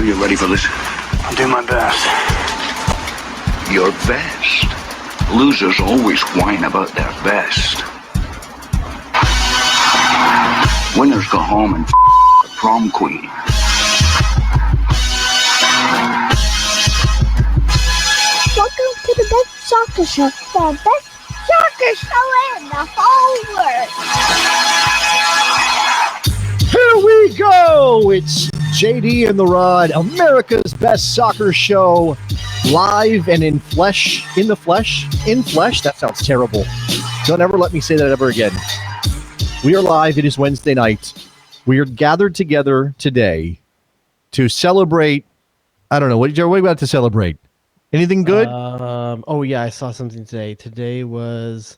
sure you're ready for this? I'll do my best. Your best? Losers always whine about their best. Winners go home and the prom queen. Welcome to the best soccer show. The best soccer show in the whole world. Here we go. It's JD and the Rod, America's best soccer show, live and in flesh. In the flesh? In flesh? That sounds terrible. Don't ever let me say that ever again. We are live. It is Wednesday night. We are gathered together today to celebrate. I don't know. What are we about to celebrate? Anything good? Oh, yeah, I saw something today. Today was,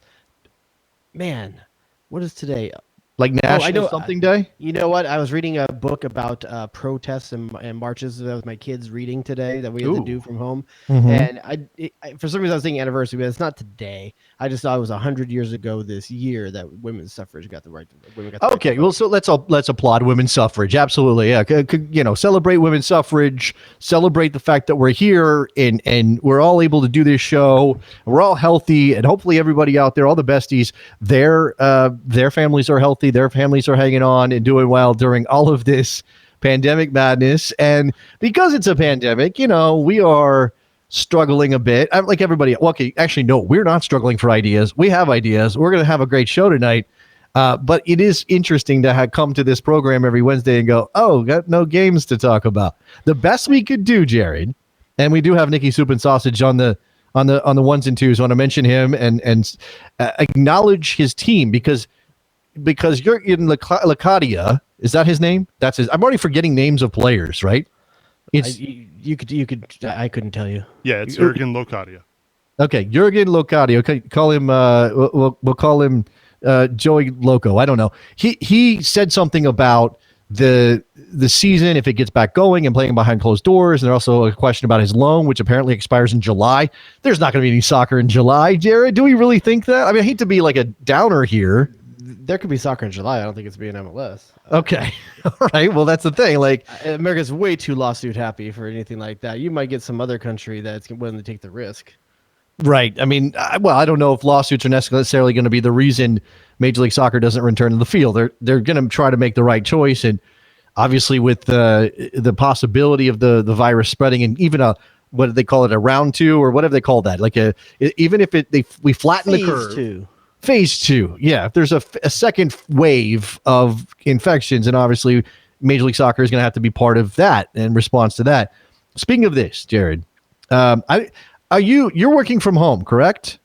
man, what is today? Like National Something Day? You know what? I was reading a book about protests and marches that was my kids reading today that we had to do from home. Mm-hmm. And for some reason, I was thinking anniversary, but it's not today. I just thought it was 100 years ago this year that women's suffrage got the right to women. Okay, well, so let's applaud women's suffrage. Absolutely, yeah. Celebrate women's suffrage. Celebrate the fact that we're here and we're all able to do this show. We're all healthy, and hopefully everybody out there, all the besties, their families are healthy. Their families are hanging on and doing well during all of this pandemic madness. And because it's a pandemic, we are struggling a bit. Like everybody. Well, okay, actually, no, we're not struggling for ideas. We have ideas. We're going to have a great show tonight. But it is interesting to come to this program every Wednesday and go, oh, got no games to talk about. The best we could do, Jared, and we do have Nicky Soup and Sausage on the ones and twos. I want to mention him and acknowledge his team because you're in Locadia. Is that his name? That's his. I'm already forgetting names of players, right? You could. I couldn't tell you. Yeah, it's Jurgen Locadia. Okay, Jurgen Locadia. Okay, call him. We'll call him Joey Loco. I don't know. He said something about the season if it gets back going and playing behind closed doors, and also a question about his loan, which apparently expires in July. There's not going to be any soccer in July, Jared. Do we really think that? I mean, I hate to be like a downer here. There could be soccer in July. I don't think it's being MLS. Okay. All right. Well, that's the thing. Like, America's way too lawsuit happy for anything like that. You might get some other country that's willing to take the risk. Right. I mean, I don't know if lawsuits are necessarily going to be the reason Major League Soccer doesn't return to the field. They're going to try to make the right choice. And obviously with the possibility of the virus spreading and even what do they call it? A round 2 or whatever they call that? Like even if we flatten the curve. Phase 2, yeah. If there's a second wave of infections, and obviously Major League Soccer is going to have to be part of that in response to that. Speaking of this, Jared, you're working from home, correct?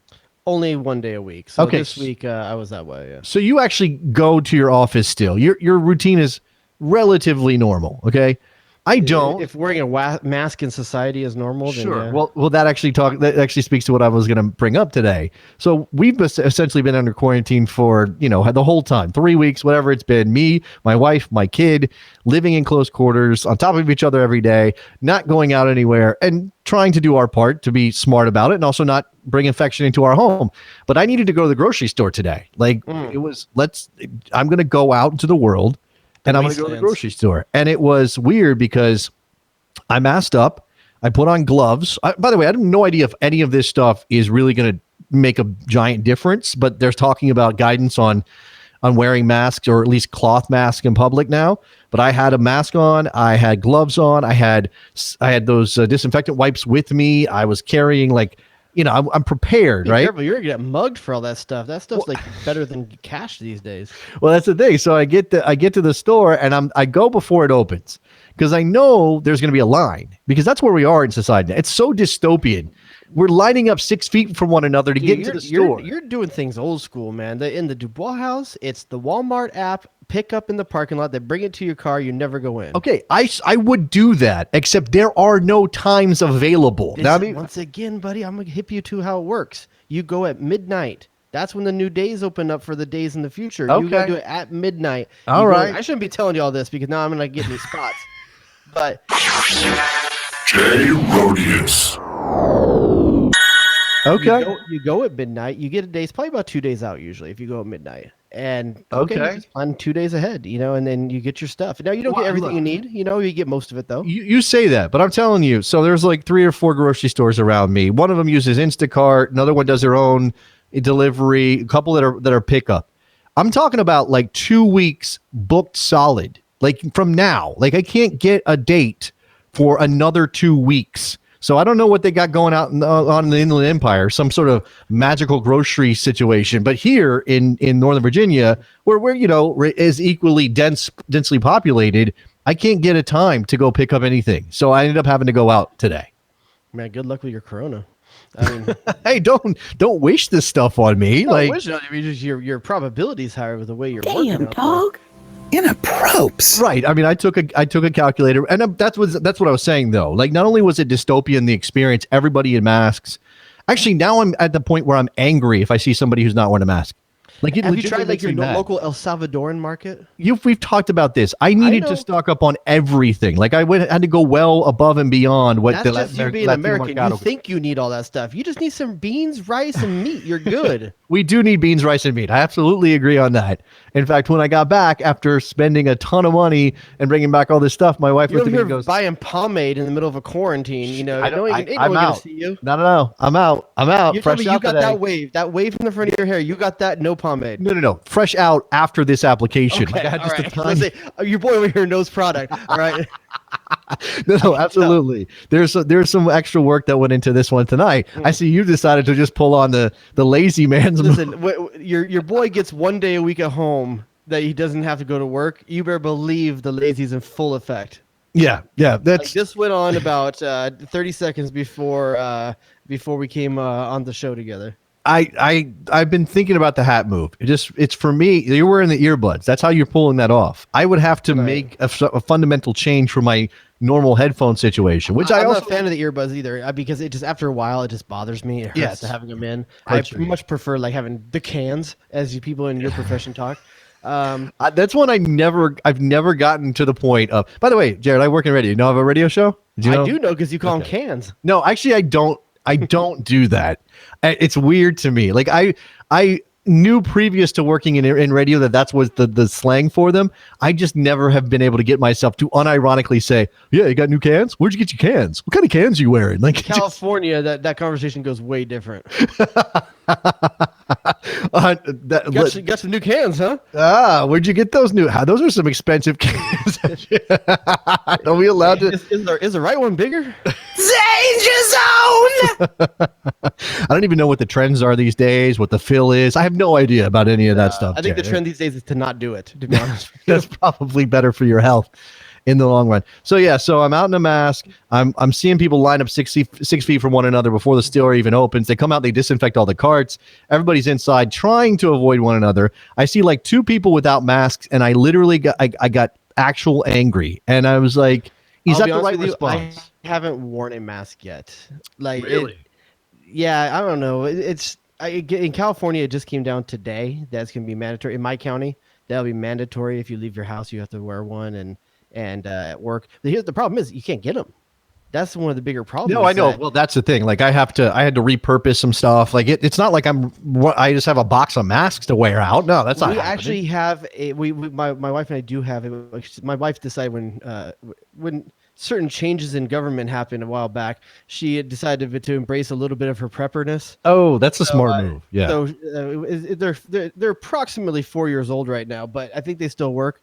Only one day a week. So okay. This week I was that way. Yeah. So you actually go to your office still. Your routine is relatively normal. Okay. I don't. If wearing a mask in society is normal, sure. Then yeah. Well, that actually speaks to what I was going to bring up today. So we've essentially been under quarantine for, the whole time, 3 weeks, whatever it's been. Me, my wife, my kid, living in close quarters, on top of each other every day, not going out anywhere, and trying to do our part to be smart about it, and also not bring infection into our home. But I needed to go to the grocery store today. Like I'm going to go out into the world. And I'm going to go to the grocery store. And it was weird because I masked up. I put on gloves. By the way, I have no idea if any of this stuff is really going to make a giant difference, but they're talking about guidance on wearing masks, or at least cloth masks in public now. But I had a mask on. I had gloves on. I had those disinfectant wipes with me. I was carrying I'm prepared, right? Careful, you're gonna get mugged for all that stuff. That stuff's like better than cash these days. Well, that's the thing. So I get to the store and I go before it opens because I know there's going to be a line, because that's where we are in society. It's so dystopian. We're lining up 6 feet from one another to get into the store. You're doing things old school, man. In the Dubois house, it's the Walmart app. Pick up in the parking lot. They bring it to your car. You never go in. Okay, I would do that, except there are no times available. Once again, buddy, I'm going to hip you to how it works. You go at midnight. That's when the new days open up for the days in the future. Okay. You got to do it at midnight. All right. I shouldn't be telling you all this because now I'm going to get me spots. But Jay Rodius. Okay. You go at midnight. You get a day. It's probably about 2 days out usually if you go at midnight. And Okay. you just plan 2 days ahead, and then you get your stuff. Now you don't Well, get everything look. you need. You get most of it though. You say that, but I'm telling you. So there's like 3 or 4 grocery stores around me. One of them uses Instacart. Another one does their own delivery. A couple that are pickup. I'm talking about like 2 weeks booked solid. Like from now. Like I can't get a date for another 2 weeks. So I don't know what they got going out on the Inland Empire, some sort of magical grocery situation. But here in Northern Virginia, where is equally densely populated, I can't get a time to go pick up anything. So I ended up having to go out today. Man, good luck with your Corona. I mean, Hey, don't wish this stuff on me. just your probability is higher with the way you're working out there. Inappropriate. Right. I mean, I took a calculator, and that's what I was saying though. Like, not only was it dystopian the experience, everybody in masks. Actually, now I'm at the point where I'm angry if I see somebody who's not wearing a mask. Like, it Have you tried legitimately like your makes me mad. local El Salvadoran market? We've talked about this. I needed to know. stock up on everything. Like I had to go well above and beyond what That's the just you being Latino American. You mercado- think you need all that stuff. You just need some beans, rice, and meat. You're good. We do need beans, rice, and meat. I absolutely agree on that. In fact, when I got back after spending a ton of money and bringing back all this stuff, my wife You're looked at over me here and goes, buying pomade in the middle of a quarantine. I don't- ain't no I'm one gonna out. see you. No. I'm out. You Fresh you out got today. that wave in the front of your hair. You got that, no pomade. No. Fresh out after this application. Okay, Like, I had all just right. the Let's time. say, your boy over here knows product. All right. No, absolutely. There's some extra work that went into this one tonight. I see you decided to just pull on the lazy man's. Listen, your boy gets 1 day a week at home that he doesn't have to go to work. You better believe the lazy's in full effect. Yeah. Like, That's this went on about 30 seconds before we came on the show together. I've been thinking about the hat move. It's for me. You're wearing the earbuds. That's how you're pulling that off. I would have to make a fundamental change for my normal headphone situation, which I'm I also not a fan of the earbuds either, because it just after a while it just bothers me. It hurts Yes. to having them in. Hurts I you. much prefer like having the cans, as you people in your profession talk. that's one I've never gotten to the point of. By the way, Jared, I work in radio. You know, I have a radio show. Did you know? I do know because you call them cans. No, actually, I don't. I don't do that. It's weird to me. Like I knew previous to working in radio that's was the slang for them. I just never have been able to get myself to unironically say, "Yeah, you got new cans? Where'd you get your cans? What kind of cans are you wearing?" Like California, that conversation goes way different. Got some new cans, huh? Where'd you get those new? Those are some expensive cans. Are we allowed to? Is the right one bigger? I don't even know what the trends are these days, what the fill is. I have no idea about any of that stuff. I think the Jared. trend these days is to not do it, to be honest. That's probably better for your health in the long run. So I'm out in a mask. I'm seeing people line up 6 feet from one another before the store even opens. They come out, they disinfect all the carts. Everybody's inside trying to avoid one another. I see like 2 people without masks, and I literally got actual angry, and I was like, "Is I'll that be the honest right with you, response?" I haven't worn a mask yet. Like, Really? yeah, I don't know. In California, it just came down today. That's going to be mandatory in my county. That'll be mandatory. If you leave your house, you have to wear one, and at work. But here's the problem: is you can't get them. That's one of the bigger problems. No, I know. Well, that's the thing. Like I had to repurpose some stuff. Like it's not like I just have a box of masks to wear out. No, that's not. We happening. actually have my wife and I do have my wife decided when certain changes in government happened a while back, she had decided to embrace a little bit of her prepperness. Oh, that's a smart move. Yeah. So they're approximately 4 years old right now, but I think they still work.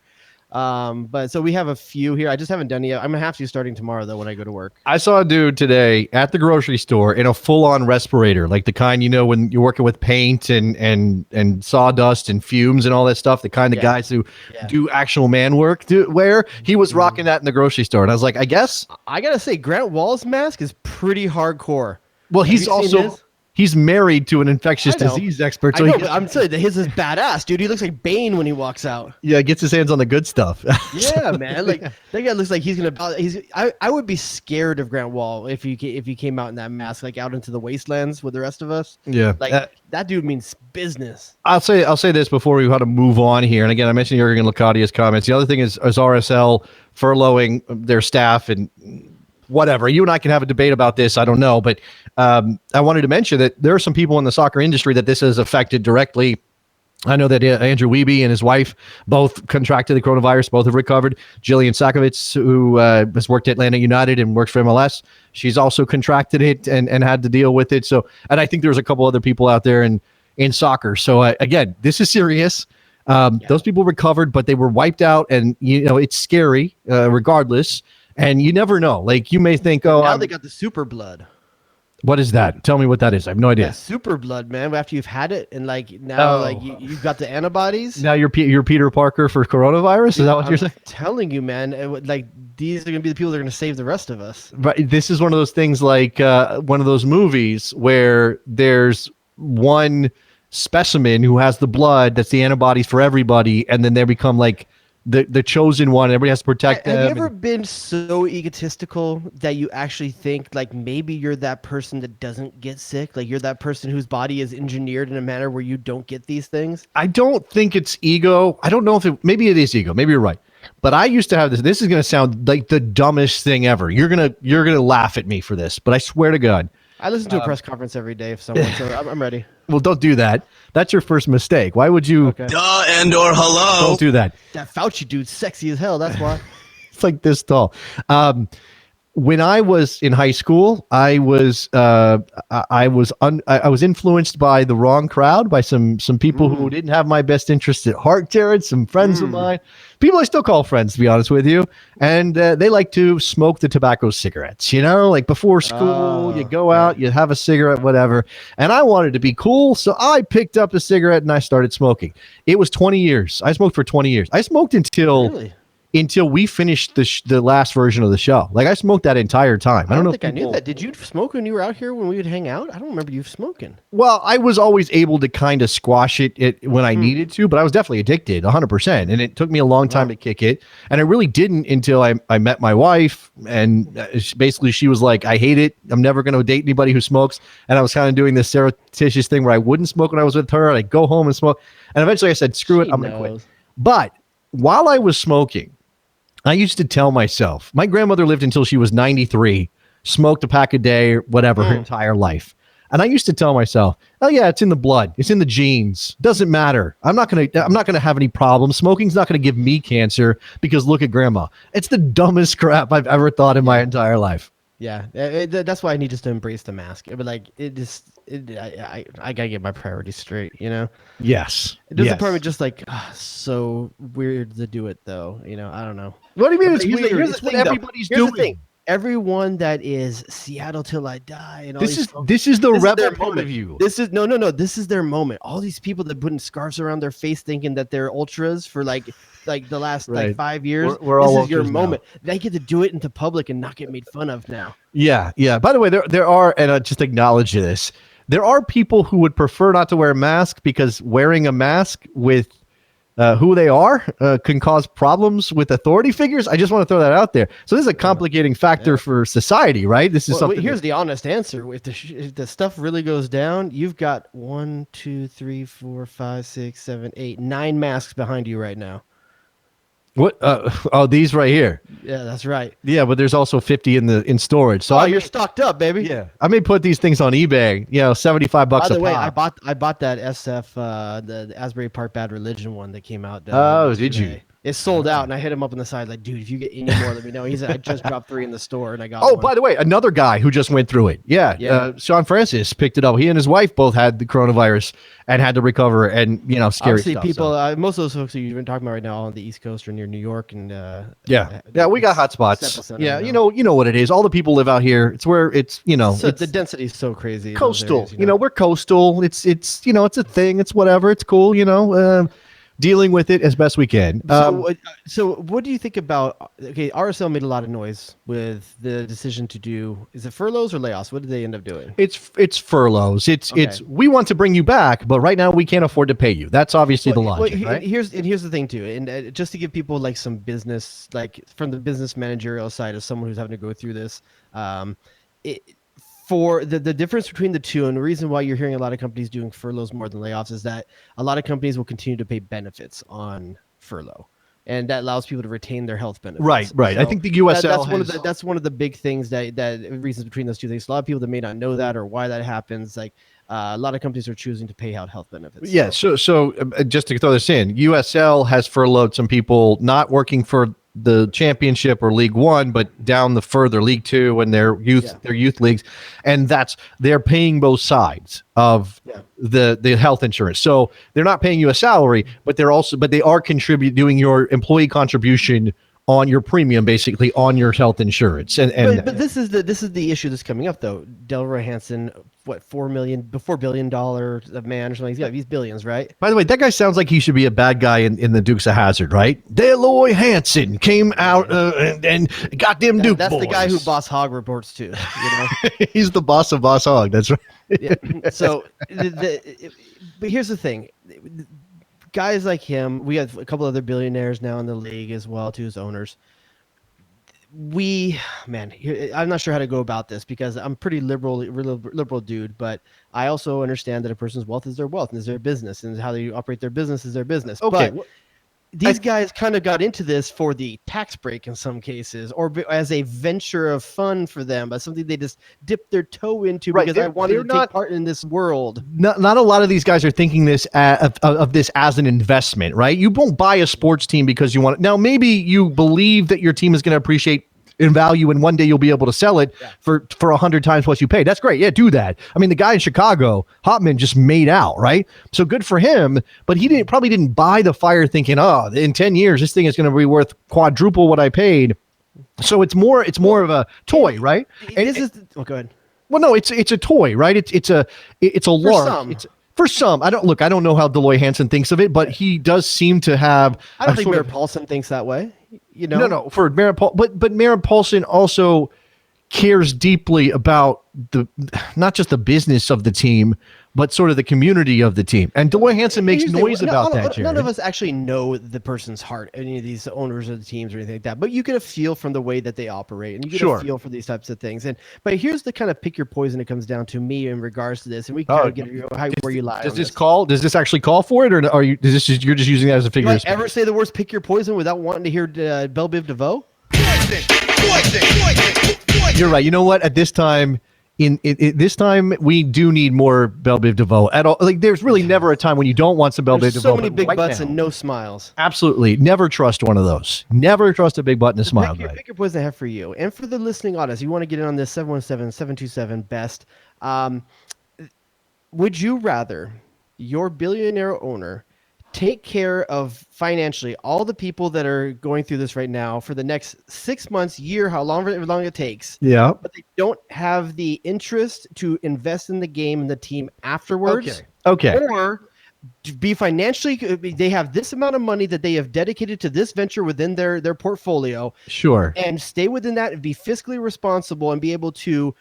But so we have a few here. I just haven't done it yet. I'm gonna have to starting tomorrow though when I go to work. I saw a dude today at the grocery store in a full-on respirator, like the kind when you're working with paint and sawdust and fumes and all that stuff. The kind of guys who do actual man work wear. He was rocking that in the grocery store, and I was like, I guess. I gotta say, Grant Wall's mask is pretty hardcore. Well, Have he's you seen also. his? He's married to an infectious I know. disease expert, I so know, he but I'm telling you, his is badass, dude. He looks like Bane when he walks out. gets his hands on the good stuff. Yeah, man. Like that guy looks like he's gonna. I would be scared of Grant Wall if he came out in that mask, like out into the wastelands with the rest of us. Yeah, Like that dude means business. I'll say this before we kind of move on here. And again, I mentioned Jurgen Lacadia's comments. The other thing is RSL furloughing their staff and whatever. You and I can have a debate about this. I don't know, but I wanted to mention that there are some people in the soccer industry that this has affected directly. I know that Andrew Wiebe and his wife both contracted the coronavirus. Both have recovered. Jillian Sakovits, who has worked at Atlanta United and works for MLS, she's also contracted it and had to deal with it. So, and I think there's a couple other people out there in soccer. So again, this is serious. Those people recovered, but they were wiped out, and it's scary regardless. And you never know. Like, you may think, oh, now they got the super blood. What is that? Tell me what that is. I have no idea. Yeah, super blood, man. After you've had it, and like now, like you've got the antibodies. Now you're Peter Parker for coronavirus. Is that what you're saying? Telling you, man. Like, these are gonna be the people that are gonna save the rest of us. Right. This is one of those things, like one of those movies where there's one specimen who has the blood that's the antibodies for everybody, and then they become like the chosen one. Everybody has to protect them. Have you ever been so egotistical that you actually think like maybe you're that person that doesn't get sick? Like, you're that person whose body is engineered in a manner where you don't get these things? I don't think it's ego. I don't know if maybe it is ego. Maybe you're right. But I used to have this. This is going to sound like the dumbest thing ever. You're gonna laugh at me for this, but I swear to God. I listen to a press conference every day of someone, so I'm ready. Well, don't do that. That's your first mistake. Why would you? Okay. Duh and or hello. Don't do that. That Fauci dude's sexy as hell. That's why. It's like this tall. When I was in high school, I was influenced by the wrong crowd, by some people who didn't have my best interests at heart, Jared. Some friends of mine, people I still call friends, to be honest with you, and they like to smoke the tobacco cigarettes. Like before school, you go out, you have a cigarette, whatever. And I wanted to be cool, so I picked up a cigarette and I started smoking. It was 20 years. I smoked for 20 years. I smoked until we finished the last version of the show. Like, I smoked that entire time. I don't know think I knew that. Did you smoke when you were out here when we would hang out? I don't remember you smoking. Well, I was always able to kind of squash it when I needed to, but I was definitely addicted 100%. And it took me a long time to kick it. And I really didn't until I met my wife. And basically she was like, I hate it. I'm never going to date anybody who smokes. And I was kind of doing this surreptitious thing where I wouldn't smoke when I was with her. And I'd go home and smoke. And eventually I said, screw it. I'm going to quit. But while I was smoking, I used to tell myself, my grandmother lived until she was 93, smoked a pack a day or whatever her entire life. And I used to tell myself, oh yeah, it's in the blood. It's in the genes. Doesn't matter. I'm not going to have any problems. Smoking's not going to give me cancer because look at grandma. It's the dumbest crap I've ever thought in my entire life. Yeah, that's why I need just to embrace the mask. But like, I gotta get my priorities straight, Yes. There's a part of me just like, so weird to do it though. I don't know. What do you mean it's Here's weird? the It's what thing, though. everybody's Here's the doing. thing. Everyone that is Seattle till I die and all This these is the this is rebel their point moment. of view. This is no. This is their moment. All these people that putting scarves around their face, thinking that they're ultras for like the last Right. 5 years. We're all this is your ultras now. moment. They get to do it into public and not get made fun of now. Yeah. By the way, there are, and I just acknowledge this, there are people who would prefer not to wear a mask because wearing a mask with who they are can cause problems with authority figures. I just want to throw that out there. So this is a complicating factor for society, right? This is something. Here's the honest answer: if the stuff really goes down, you've got 1, 2, 3, 4, 5, 6, 7, 8, 9 masks behind you right now. What? These right here. Yeah, that's right. Yeah, but there's also 50 in storage. So You're stocked up, baby. Yeah, I may put these things on eBay. $75 By the a way, pop. I bought that SF the Asbury Park Bad Religion one that came out. Did you? today. It's sold out, and I hit him up on the side like, dude, if you get any more, let me know. He said I just dropped 3 in the store, and I got. Oh, one. by the way, another guy who just went through it. Yeah. Sean Francis picked it up. He and his wife both had the coronavirus and had to recover, and scary Obviously, stuff. people, most of those folks that you've been talking about right now on the East Coast or near New York, and yeah, we got hot spots. Central Center, Yeah, you know what it is. All the people live out here. It's where it's So it's the density is so crazy. in those coastal. areas, We're coastal. It's it's a thing. It's whatever. It's cool. Dealing with it as best we can. So what do you think about? Okay, RSL made a lot of noise with the decision to do. Is it furloughs or layoffs? What did they end up doing? It's furloughs. It's we want to bring you back, but right now we can't afford to pay you. That's obviously the logic, right? Here's the thing too, and just to give people like some business, like from the business managerial side of someone who's having to go through this, for the difference between the two, and the reason why you're hearing a lot of companies doing furloughs more than layoffs is that a lot of companies will continue to pay benefits on furlough, and that allows people to retain their health benefits. Right. So I think the USL that's one of the big things that reasons between those two things. A lot of people that may not know that or why that happens, like A lot of companies are choosing to pay out health benefits. Yeah. So just to throw this in, USL has furloughed some people not working for the championship or League One, but down the further League Two and their youth leagues, and they're paying both sides of the health insurance. So they're not paying you a salary, but they are doing your employee contribution on your premium, basically on your health insurance. But this is the issue that's coming up though. Delroy Hansen, what, $4 billion of man or something? He's got these billions, right? By the way, that guy sounds like he should be a bad guy in the Dukes of Hazzard, right? Delroy Hansen came out and got them Duke That's boys. the guy who Boss Hog reports to. You know? He's the boss of Boss Hog. That's right. Yeah. So, but here's the thing. Guys like him, we have a couple other billionaires now in the league as well, too, as owners. I'm not sure how to go about this because I'm pretty liberal dude, but I also understand that a person's wealth is their wealth and is their business, and how they operate their business is their business. Okay. But these guys kind of got into this for the tax break in some cases, or as a venture of fun for them, but something they just dipped their toe into because I wanted to take part in this world. Not a lot of these guys are thinking this of this as an investment, right? You won't buy a sports team because you want it. Now, maybe you believe that your team is going to appreciate in value and one day you'll be able to sell it for 100 times what you pay. That's great. Yeah, do that. I mean, the guy in Chicago, Hopman, just made out, right? So good for him, but he probably didn't buy the fire thinking, oh, in 10 years this thing is going to be worth quadruple what I paid. So it's more of a toy, right? Go ahead. Well, no, it's a toy, right? It's a lark. For some, I don't know how Delroy Hansen thinks of it, but he does seem to have. I don't think Merritt Paulson thinks that way. You know, no, for Merritt Paul, but Merritt Paulson also cares deeply about not just the business of the team, but sort of the community of the team. And Delroy Hansen makes noise about that, Jared. None of us actually know the person's heart, any of these owners of the teams or anything like that, but you get a feel from the way that they operate, and you get a feel for these types of things. But here's the kind of pick your poison it comes down to me in regards to this, and we kind of get where you lie. Does this actually call for it, or are you? You're just using that as a figure? Do I ever say the words "pick your poison" without wanting to hear Belle Biv DeVoe? You're right. You know what? At this time, this time, we do need more Belle Biv DeVoe. At all, like there's really never a time when you don't want some Belle Biv DeVoe. So many big butts and no smiles. Absolutely, never trust one of those. Never trust a big butt and a smile. Pick your poison I have for you, and for the listening audience, you want to get in on this 717-727-BEST. Would you rather your billionaire owner take care of financially all the people that are going through this right now for the next 6 months, year, however long it takes? Yeah. But they don't have the interest to invest in the game and the team afterwards. Okay. Or be financially, they have this amount of money that they have dedicated to this venture within their portfolio. Sure. And stay within that and be fiscally responsible and be able to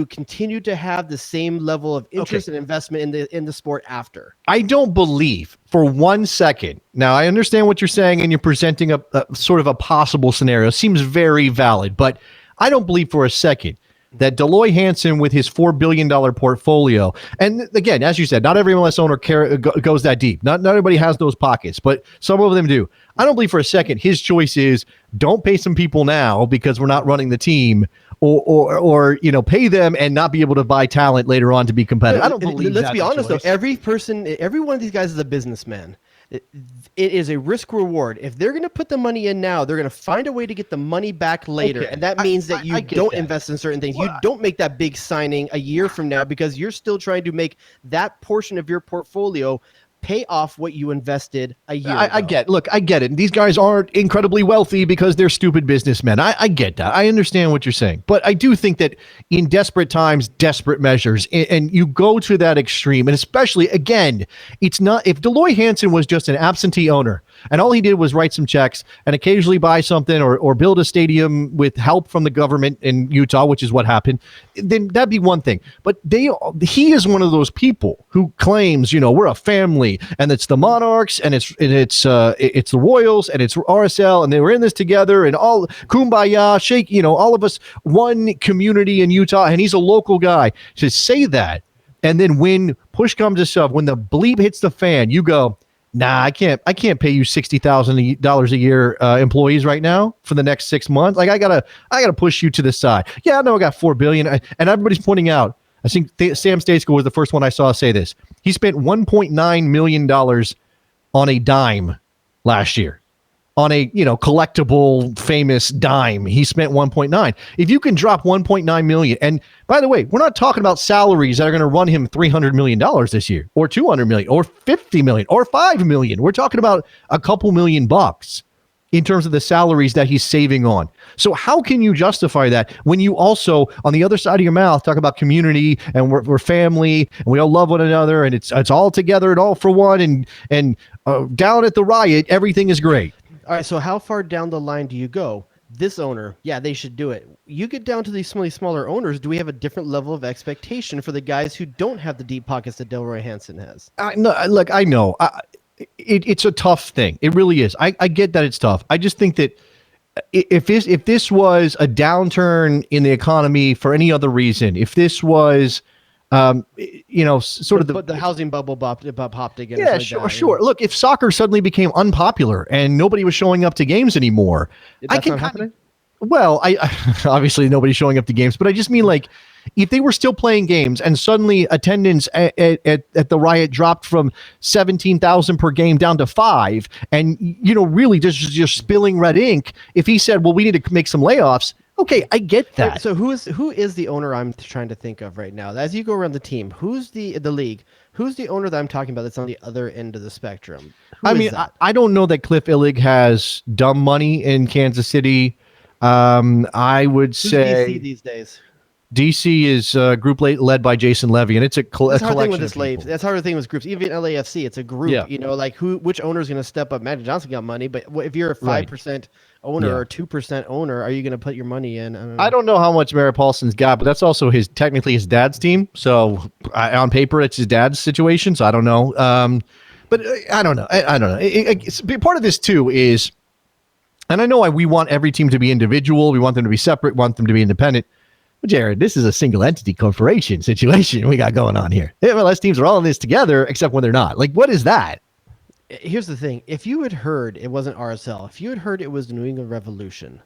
continue to have the same level of interest and investment in the sport after. I don't believe for 1 second. Now, I understand what you're saying, and you're presenting a sort of a possible scenario. Seems very valid, but I don't believe for a second that Delroy Hansen, with his $4 billion portfolio, and again, as you said, not every MLS owner goes that deep. Not everybody has those pockets, but some of them do. I don't believe for a second his choice is don't pay some people now because we're not running the team, or pay them and not be able to buy talent later on to be competitive. I don't believe. Let's be honest though. Every one of these guys is a businessman. It is a risk reward. If they're going to put the money in now, they're going to find a way to get the money back later. And that means that you don't invest in certain things. You don't make that big signing a year from now because you're still trying to make that portion of your portfolio pay off what you invested a year ago. I get it. These guys aren't incredibly wealthy because they're stupid businessmen. I get that. I understand what you're saying. But I do think that in desperate times, desperate measures, and you go to that extreme, and especially, again, it's not, if Delroy Hansen was just an absentee owner and all he did was write some checks and occasionally buy something or build a stadium with help from the government in Utah, which is what happened, then that'd be one thing. But he is one of those people who claims, we're a family, and it's the Monarchs, and it's the Royals, and it's RSL, and they were in this together, and all kumbaya, shake, all of us, one community in Utah, and he's a local guy. To say that, and then when push comes to shove, when the bleep hits the fan, you go, nah, I can't pay you $60,000 a year employees right now for the next 6 months. Like I gotta push you to the side. Yeah, I know I got $4 billion, and everybody's pointing out. I think Sam Stejskal was the first one I saw say this. He spent $1.9 million on a dime last year. On a, collectible famous dime, he spent 1.9. If you can drop 1.9 million, and by the way, we're not talking about salaries that are going to run him $300 million this year, or 200 million, or 50 million, or 5 million. We're talking about a couple $1 million in terms of the salaries that he's saving on. So how can you justify that when you also, on the other side of your mouth, talk about community and we're family and we all love one another and it's all together and all for one and down at the Riot, everything is great. All right, so how far down the line do you go? This owner, yeah, they should do it. You get down to these smaller owners, do we have a different level of expectation for the guys who don't have the deep pockets that Delroy Hansen has? I know. It's a tough thing. It really is. I get that it's tough. I just think that if this was a downturn in the economy for any other reason, if this was but the housing bubble popped again. Yeah, sure. Look, if soccer suddenly became unpopular and nobody was showing up to games anymore, that's not happening. Well, I obviously nobody's showing up to games, but I just mean like if they were still playing games and suddenly attendance at the Riot dropped from 17,000 per game down to 5, and really just spilling red ink. If he said, "Well, we need to make some layoffs." Okay, I get that. So who is the owner I'm trying to think of right now? As you go around the team, who's the league? Who's the owner that I'm talking about that's on the other end of the spectrum? I don't know that Cliff Illig has dumb money in Kansas City. I would say DC these days. DC is a group led by Jason Levy, and it's a collection of people. That's how the thing with groups. Even LAFC, it's a group. Yeah. Which owner is going to step up? Magic Johnson got money, but if you're a 5% owner or 2% owner, are you going to put your money in? I don't know how much Merritt Paulson's got, but that's also technically his dad's team. So on paper, it's his dad's situation. So I don't know. But I don't know. I don't know. Part of this too is, and I know we want every team to be individual. We want them to be separate. Want them to be independent. But Jared, this is a single entity corporation situation we got going on here. The MLS teams are all in this together, except when they're not. Like, what is that? Here's the thing. If you had heard it wasn't RSL, if you had heard it was the New England Revolution,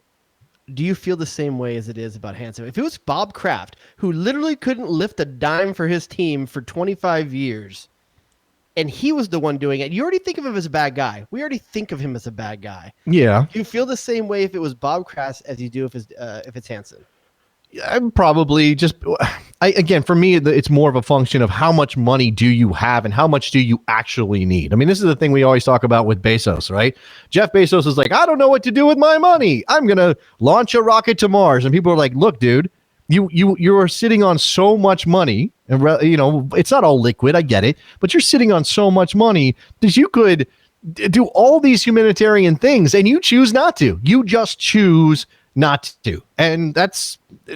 do you feel the same way as it is about Hansen? If it was Bob Kraft, who literally couldn't lift a dime for his team for 25 years, and he was the one doing it, you already think of him as a bad guy. We already think of him as a bad guy. Yeah. Do you feel the same way if it was Bob Kraft as you do if it's Hansen? I'm probably again, for me, it's more of a function of how much money do you have and how much do you actually need. I mean, this is the thing we always talk about with Bezos, right? Jeff Bezos is like, I don't know what to do with my money. I'm going to launch a rocket to Mars. And people are like, look, dude, you are sitting on so much money and, it's not all liquid. I get it. But you're sitting on so much money that you could do all these humanitarian things and you choose not to. You just choose not to. And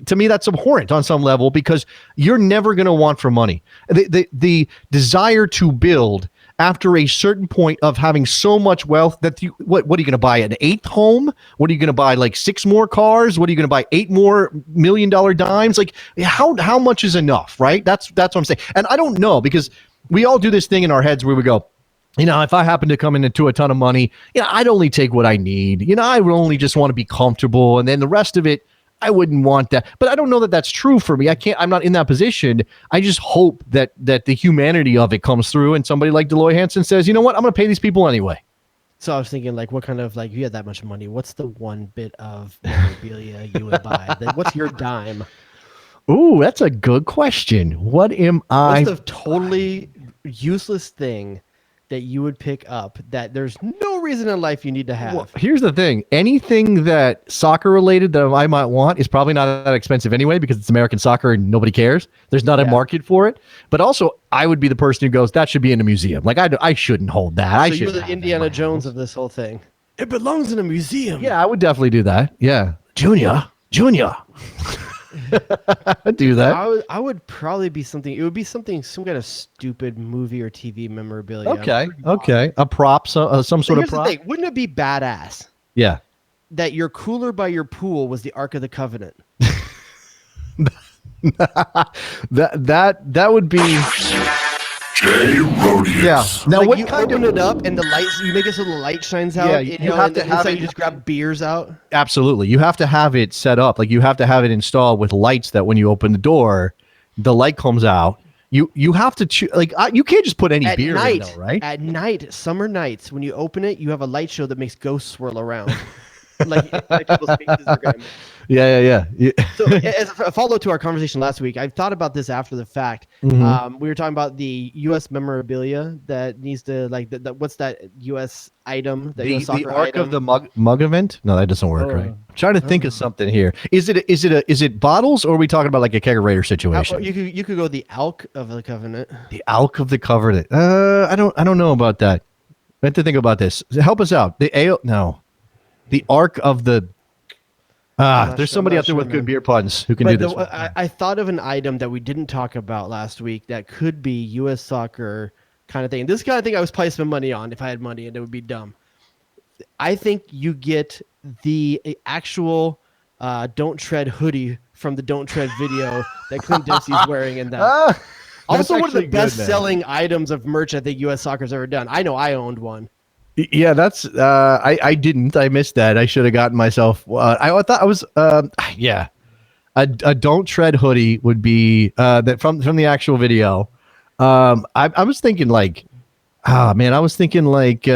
to me, that's abhorrent on some level because you're never going to want for money. The desire to build after a certain point of having so much wealth that what are you going to buy, an 8th home? What are you going to buy, like 6 more cars? What are you going to buy, 8 more $1 million dimes? Like how much is enough, right? That's what I'm saying. And I don't know, because we all do this thing in our heads where we go, if I happen to come into a ton of money, I'd only take what I need. I would only just want to be comfortable. And then the rest of it, I wouldn't want that. But I don't know that that's true for me. I'm not in that position. I just hope that the humanity of it comes through. And somebody like Delroy Hansen says, you know what, I'm going to pay these people anyway. So I was thinking, what kind of, if you had that much money, what's the one bit of memorabilia you would buy? What's your dime? Ooh, that's a good question. What am I? What's the totally useless thing that you would pick up that there's no reason in life you need to have? Well, here's the thing. Anything that soccer related that I might want is probably not that expensive anyway, because it's American soccer and nobody cares. There's not a market for it. But also, I would be the person who goes, that should be in a museum. I shouldn't hold that. So you're the Indiana Jones of this whole thing. It belongs in a museum. Yeah, I would definitely do that. Yeah. Junior. Do that. I would probably be something. It would be some kind of stupid movie or TV memorabilia. Okay. A prop, some sort of prop. The thing. Wouldn't it be badass? Yeah. That your cooler by your pool was the Ark of the Covenant. that would be. Jay Rodius. Yeah. Now, what you kind open it up and the lights? You make it so the light shines out. Yeah, you have to have it. You just grab beers out. Absolutely, you have to have it set up. You have to have it installed with lights that when you open the door, the light comes out. You have to choose. Like you can't just put any At beer night, in, though, right? At night, summer nights, when you open it, you have a light show that makes ghosts swirl around. like people's faces are gonna move. Yeah. So as a follow-up to our conversation last week, I've thought about this after the fact. Mhm. We were talking about the U.S. memorabilia that needs to what's that U.S. item? That The US soccer arc item? of the mug event? No, that doesn't work, Oh. right? I'm trying to think of something here. Is it bottles, or are we talking about like a kegerator situation? You could go the Alk of the Covenant. The Alk of the Covenant. I don't know about that. I have to think about this. Help us out. The Ark of the. not There's sure- somebody I'm out there not with sure, good man. beer puns who can do But this. I thought of an item that we didn't talk about last week that could be U.S. soccer kind of thing. This kind of thing I was probably spend money on if I had money, and it would be dumb. I think you get the actual Don't Tread hoodie from the Don't Tread video that Clint Dempsey's wearing in that. That's Also, one of the actually good, man. best-selling items of merch I think U.S. Soccer's ever done. I know I owned one. Yeah, that's I didn't. I missed that. I should have gotten myself. I thought I was. Yeah, a Don't Tread hoodie would be that from the actual video. I was thinking like, I was thinking like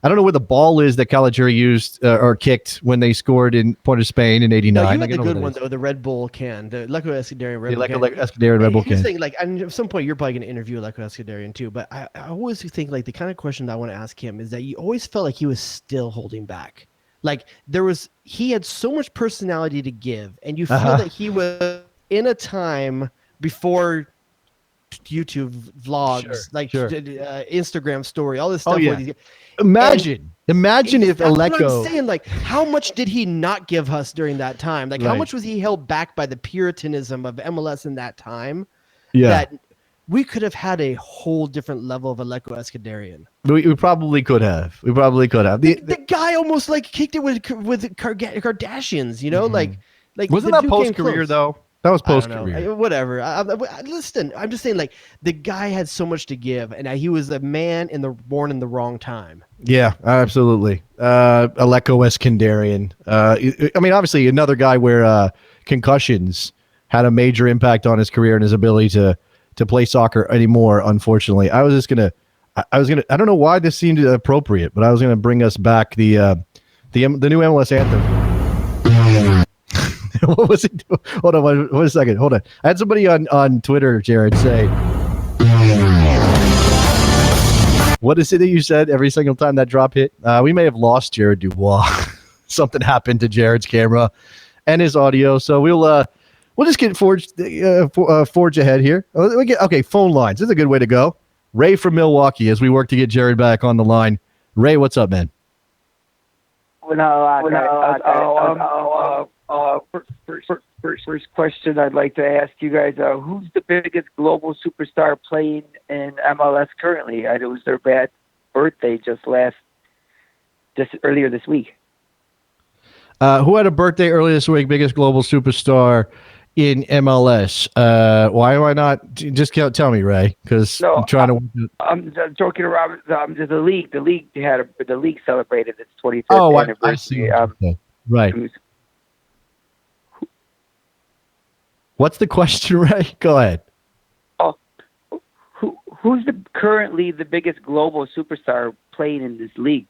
I don't know where the ball is that Caligiuri used or kicked when they scored in Port of Spain in '89. No, you I had the don't know good what one that though, the Red Bull can, the Lecco Escuderian Red is. Bull can. Like Escuderian Red Bull Here's can. the thing, like, and at some point you're probably going to interview Lecco Escuderian too, but I always think like the kind of question that I want to ask him is that you always felt like he was still holding back. Like he had so much personality to give, and you feel that he was in a time before YouTube vlogs, Instagram story, all this stuff. Oh, yeah. where these- Imagine if That's what I'm Alecko. saying. Like, how much did he not give us during that time? Like, how Right. much was he held back by the puritanism of MLS in that time? Yeah, That we could have had a whole different level of Alecko Escuderian. we probably could have. The guy almost like kicked it with Kardashians. You know, like Wasn't the that dude came post career close. though? That was I don't post know. career. Whatever. Listen, I'm just saying, like, the guy had so much to give, and he was a man born in the wrong time. Yeah, absolutely. Alecko Escandarian. I mean, obviously, another guy where concussions had a major impact on his career and his ability to play soccer anymore. Unfortunately, I was gonna. I don't know why this seemed appropriate, but I was gonna bring us back the new MLS anthem. What was it? Hold on, wait a second. Hold on. I had somebody on Twitter, Jared, say, "What is it that you said every single time that drop hit?" We may have lost Jared Dubois. Something happened to Jared's camera and his audio, so we'll just get forge ahead here. Okay, phone lines. This is a good way to go. Ray from Milwaukee, as we work to get Jared back on the line. Ray, what's up, man? First question I'd like to ask you guys: who's the biggest global superstar playing in MLS currently? It was their bad birthday just earlier this week. Who had a birthday earlier this week? Biggest global superstar in MLS. Why am I not? Just tell me, Ray, because I'm trying to. I'm joking around. The league celebrated its 25th Oh, anniversary. I see. Right. Who's- What's the question, Ray? Go ahead. Who's currently the biggest global superstar playing in this league?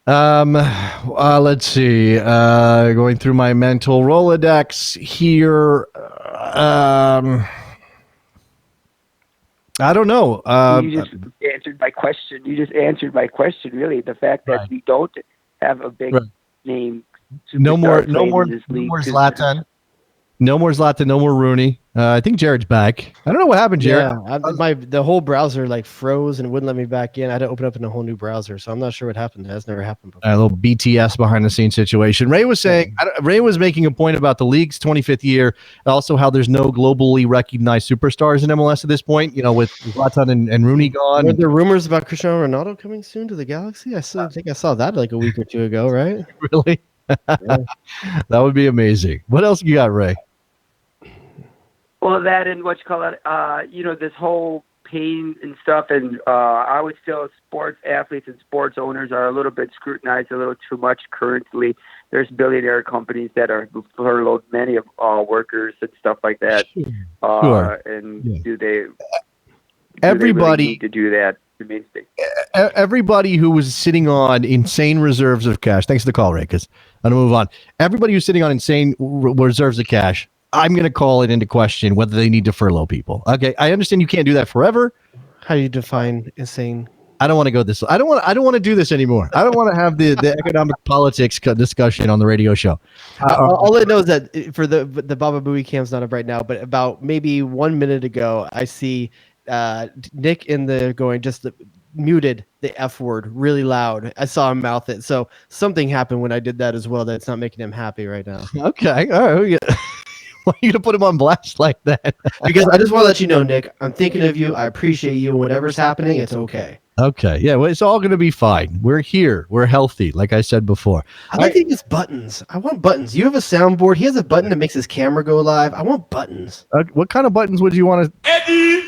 Let's see. Going through my mental Rolodex here. I don't know. You just answered my question. Really, the fact that we don't have a big name. No more superstar playing in this league. Zlatan. No more Zlatan. No more Rooney. I think Jared's back. I don't know what happened, Jared. Yeah, the whole browser like froze and wouldn't let me back in. I had to open up in a whole new browser, so I'm not sure what happened. That's never happened before. A little BTS behind the scenes situation. Ray was saying, Ray was making a point about the league's 25th year, also how there's no globally recognized superstars in MLS at this point. You know, with Zlatan and Rooney gone. Were there rumors about Cristiano Ronaldo coming soon to the Galaxy? I think I saw that like a week or two ago, right? Really? That would be amazing. What else you got, Ray? Well, that and this whole pain and stuff, and I would feel sports athletes and sports owners are a little bit scrutinized a little too much currently. There's billionaire companies that are furloughed many of workers and stuff like that. Sure. And do they Everybody really need to do that? Everybody who was sitting on insane reserves of cash. Thanks for the call, Ray, because I'm going to move on. Everybody who's sitting on insane reserves of cash, I'm going to call it into question whether they need to furlough people. Okay, I understand you can't do that forever. How do you define insane? I don't want to go this. I don't want to do this anymore. I don't want to have the economic politics discussion on the radio show. All I know is that for the Baba Booey cam's not up right now, but about maybe 1 minute ago, I see Nick in the going just muted the F word really loud. I saw him mouth it. So something happened when I did that as well. That's not making him happy right now. Okay. All right. Why are you gonna put him on blast like that? Because I just want to let you know, Nick, I'm thinking of you. I appreciate you. Whatever's happening, it's okay. Okay. Yeah. Well, it's all gonna be fine. We're here. We're healthy. Like I said before. I think it's buttons. I want buttons. You have a soundboard. He has a button that makes his camera go live. I want buttons. What kind of buttons would you want to? Eddie,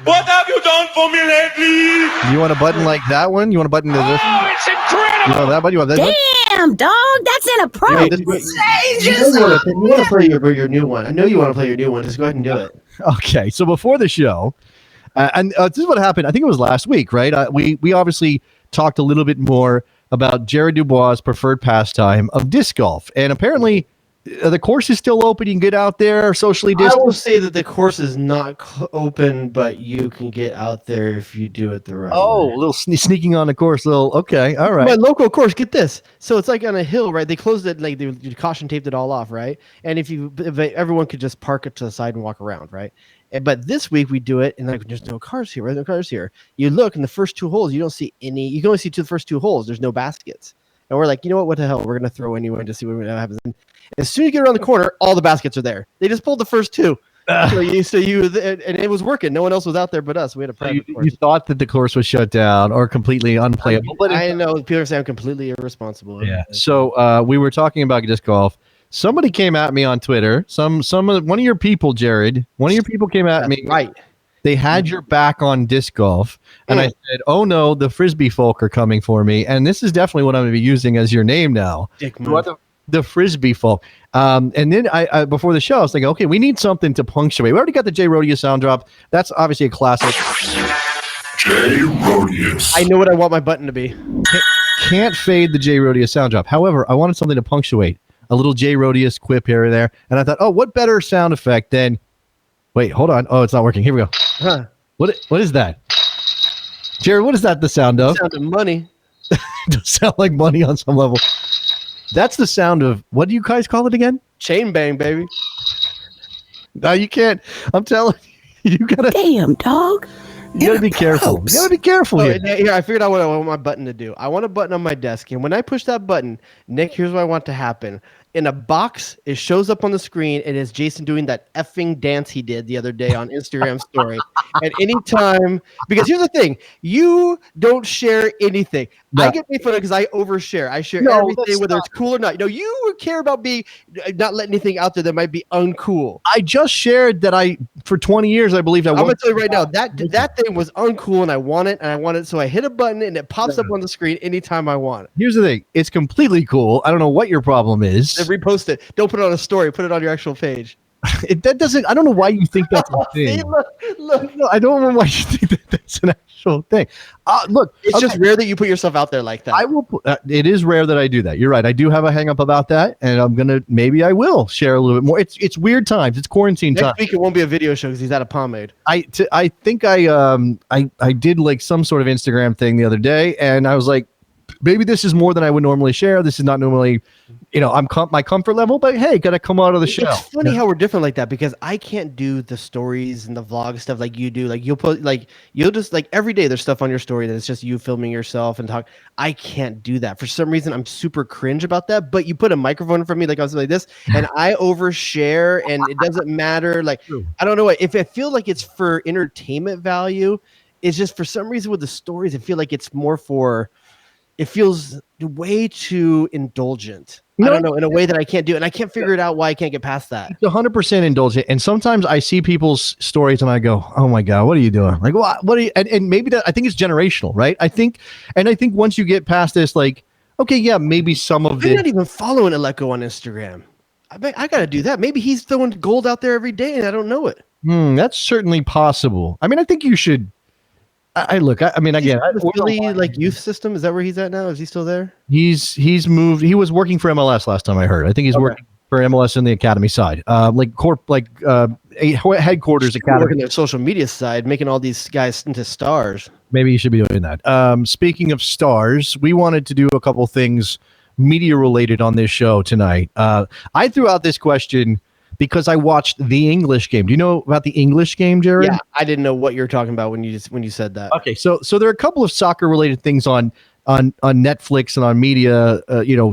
what have you done for me lately? You want a button like that one? You want a button to this? Oh, it's incredible! You want that button? You want that one? Damn, dog, that's inappropriate. You want to play your new one. I know you want to play your new one. Just go ahead and do it. Okay. So before the show, and this is what happened. I think it was last week, right? We obviously talked a little bit more about Jared Dubois' preferred pastime of disc golf, and apparently the course is still open. You can get out there socially I will distanced. say that the course is not open, but you can get out there if you do it the right way. Oh, a little sneaking on the course. Okay, all right. My local course, get this. So it's like on a hill, right? They closed it, like they caution taped it all off, right? And if everyone could just park it to the side and walk around, right? But this week we do it, and like there's no cars here, right? No cars here. You look in the first two holes, you don't see any. You can only see the first two holes. There's no baskets. And we're like, you know what? What the hell? We're gonna throw anyway to see what happens. And as soon as you get around the corner, all the baskets are there. They just pulled the first two. And it was working. No one else was out there but us. We had a private course. You thought that the course was shut down or completely unplayable. But I know people are saying I'm completely irresponsible. Yeah. So we were talking about disc golf. Somebody came at me on Twitter. One of your people, Jared. One of your people came at me. Right. They had your back on disc golf, and I said, "Oh no, the Frisbee folk are coming for me." And this is definitely what I'm going to be using as your name now. The Frisbee folk. And then I before the show, I was thinking, okay, we need something to punctuate. We already got the Jay Rodius sound drop. That's obviously a classic. Jay Rodius. I know what I want my button to be. Can't fade the Jay Rodius sound drop. However, I wanted something to punctuate. A little Jay Rodius quip here or there. And I thought, oh, what better sound effect than... Wait, hold on. Oh, it's not working. Here we go. Huh. What is that? Jared, what is that the sound of? Sound of money. It does sound like money on some level. That's the sound of... What do you guys call it again? Chain bang, baby. No, you can't. I'm telling you. You gotta... Damn, dog. You gotta be careful. You gotta be careful here. Here, I figured out what I want my button to do. I want a button on my desk, and when I push that button, Nick, here's what I want to happen. In a box, it shows up on the screen. It is Jason doing that effing dance he did the other day on Instagram story. At any time, because here's the thing, you don't share anything. No. I get made fun of because I overshare. I share everything, whether it's cool or not. No, you care about being not letting anything out there that might be uncool. I just shared that for 20 years, I believed I'm gonna tell you right now that thing was uncool, and I want it, so I hit a button and it pops up on the screen anytime I want it. Here's the thing, it's completely cool. I don't know what your problem is. Then repost it. Don't put it on a story. Put it on your actual page. I don't know why you think that's a thing. See, look. No, I don't know why you think that's an actual thing. Look, It's just rare that you put yourself out there like that. I will. It is rare that I do that. You're right. I do have a hang up about that, and maybe I will share a little bit more. It's weird times. It's quarantine time. Next week it won't be a video show because he's out of pomade. I think I did like some sort of Instagram thing the other day, and I was like, maybe this is more than I would normally share. This is not normally, my comfort level, but hey, gotta come out of the show. It's funny how we're different like that because I can't do the stories and the vlog stuff like you do. Like you'll just like every day there's stuff on your story that it's just you filming yourself and talk. I can't do that. For some reason, I'm super cringe about that. But you put a microphone in front of me like I was like this, and I overshare, and it doesn't matter. Like I don't know if I feel like it's for entertainment value. It's just for some reason with the stories, I feel like it's more for it feels way too indulgent. I No, don't know, in a way that I can't do, and I can't figure it out why I can't get past that. It's 100% indulgent. And sometimes I see people's stories and I go, "Oh my god, what are you doing?" Like, what are you? And maybe that I think it's generational, right? I think once you get past this, like, okay, yeah, maybe some of I'm it. not even following Aleko on Instagram. I got to do that. Maybe he's throwing gold out there every day, and I don't know it. That's certainly possible. I mean, I think you should. I look. I mean, again, The Philly like youth system, is that where he's at now? Is he still there? he's moved. He was working for MLS last time I heard. I think he's working for MLS in the academy side, headquarters academy. Working their social media side, making all these guys into stars. Maybe you should be doing that. Speaking of stars, we wanted to do a couple things media related on this show tonight. I threw out this question because I watched the English game. Do you know about the English game, Jared? Yeah, I didn't know what you were talking about when you said that. Okay, so there are a couple of soccer related things on Netflix and on media,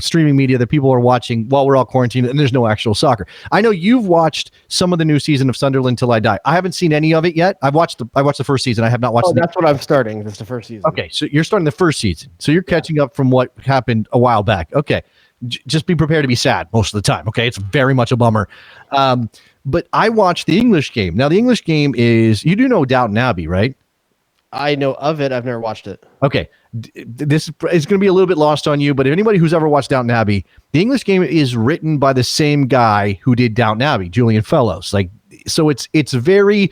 streaming media that people are watching while we're all quarantined, and there's no actual soccer. I know you've watched some of the new season of Sunderland Till I Die. I haven't seen any of it yet. I watched the first season. I have not watched. That's what I'm starting. That's the first season. Okay, so you're starting the first season. So you're catching up from what happened a while back. Okay, just be prepared to be sad most of the time. Okay, it's very much a bummer. But I watched the English game. Now the English game is, you do know Downton Abbey, right? I know of it. I've never watched it. Okay, this is going to be a little bit lost on you, but if anybody who's ever watched Downton Abbey, the English game is written by the same guy who did Downton Abbey, Julian Fellowes. So it's very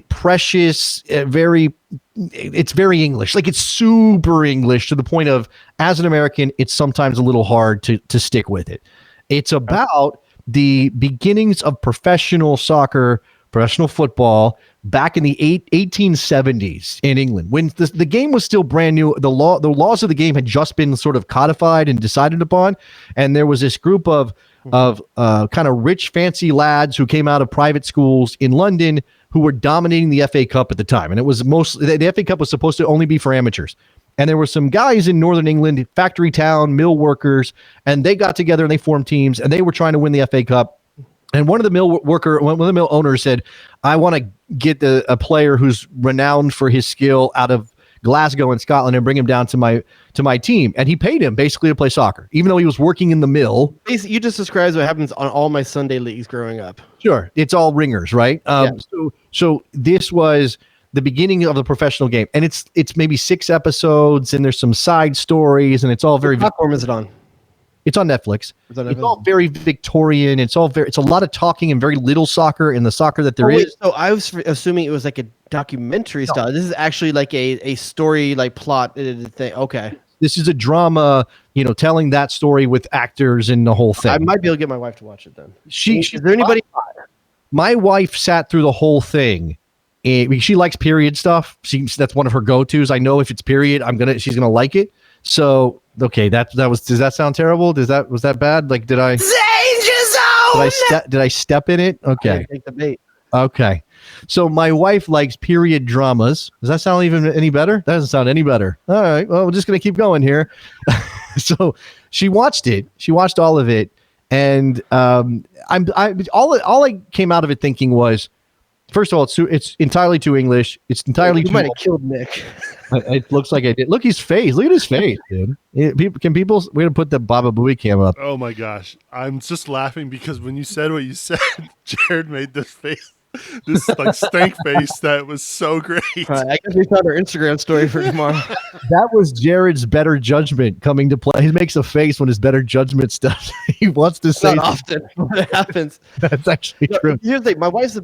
precious, it's very English. Like, it's super English to the point of, as an American, it's sometimes a little hard to stick with it. It's about the beginnings of professional soccer, professional football back in the 1870s in England, when the game was still brand new. The laws of the game had just been sort of codified and decided upon, and there was this group of kind of rich, fancy lads who came out of private schools in London who were dominating the FA Cup at the time. And it was mostly, the FA Cup was supposed to only be for amateurs. And there were some guys in Northern England, factory town, mill workers, and they got together and they formed teams, and they were trying to win the FA Cup. And one of the mill owners said, "I want to get a player who's renowned for his skill out of Glasgow in Scotland and bring him down to my team." And he paid him basically to play soccer, even though he was working in the mill. You just described what happens on all my Sunday leagues growing up. Sure, it's all ringers, right? So this was the beginning of the professional game, and it's maybe 6 episodes, and there's some side stories, and it's all very. What platform is it on? It's on Netflix. It's all very Victorian. It's a lot of talking and very little soccer in the soccer that there is. So I was assuming it was like a documentary style. This is actually like a story, like plot thing. Okay. This is a drama, telling that story with actors and the whole thing. I might be able to get my wife to watch it then. Is there anybody? My wife sat through the whole thing. She likes period stuff. That's one of her go-tos. I know if it's period, she's gonna like it. So okay, that was. Does that sound terrible? Was that bad? Like, did I step in it? Okay. Take the bait. Okay. So my wife likes period dramas. Does that sound even any better? That doesn't sound any better. All right. Well, we're just gonna keep going here. So she watched it. She watched all of it, and all I came out of it thinking was, first of all, it's entirely too English. It's entirely you too. might have killed Nick. It looks like I did. Look his face. Look at his face, dude. We're gonna put the Baba Booey cam up. Oh my gosh, I'm just laughing because when you said what you said, Jared made this face, this like stank face that was so great. I guess we found our Instagram story for tomorrow. That was Jared's better judgment coming to play. He makes a face when his better judgment stuff. He wants to say not often when it happens. That's actually true. Here's the thing: my wife's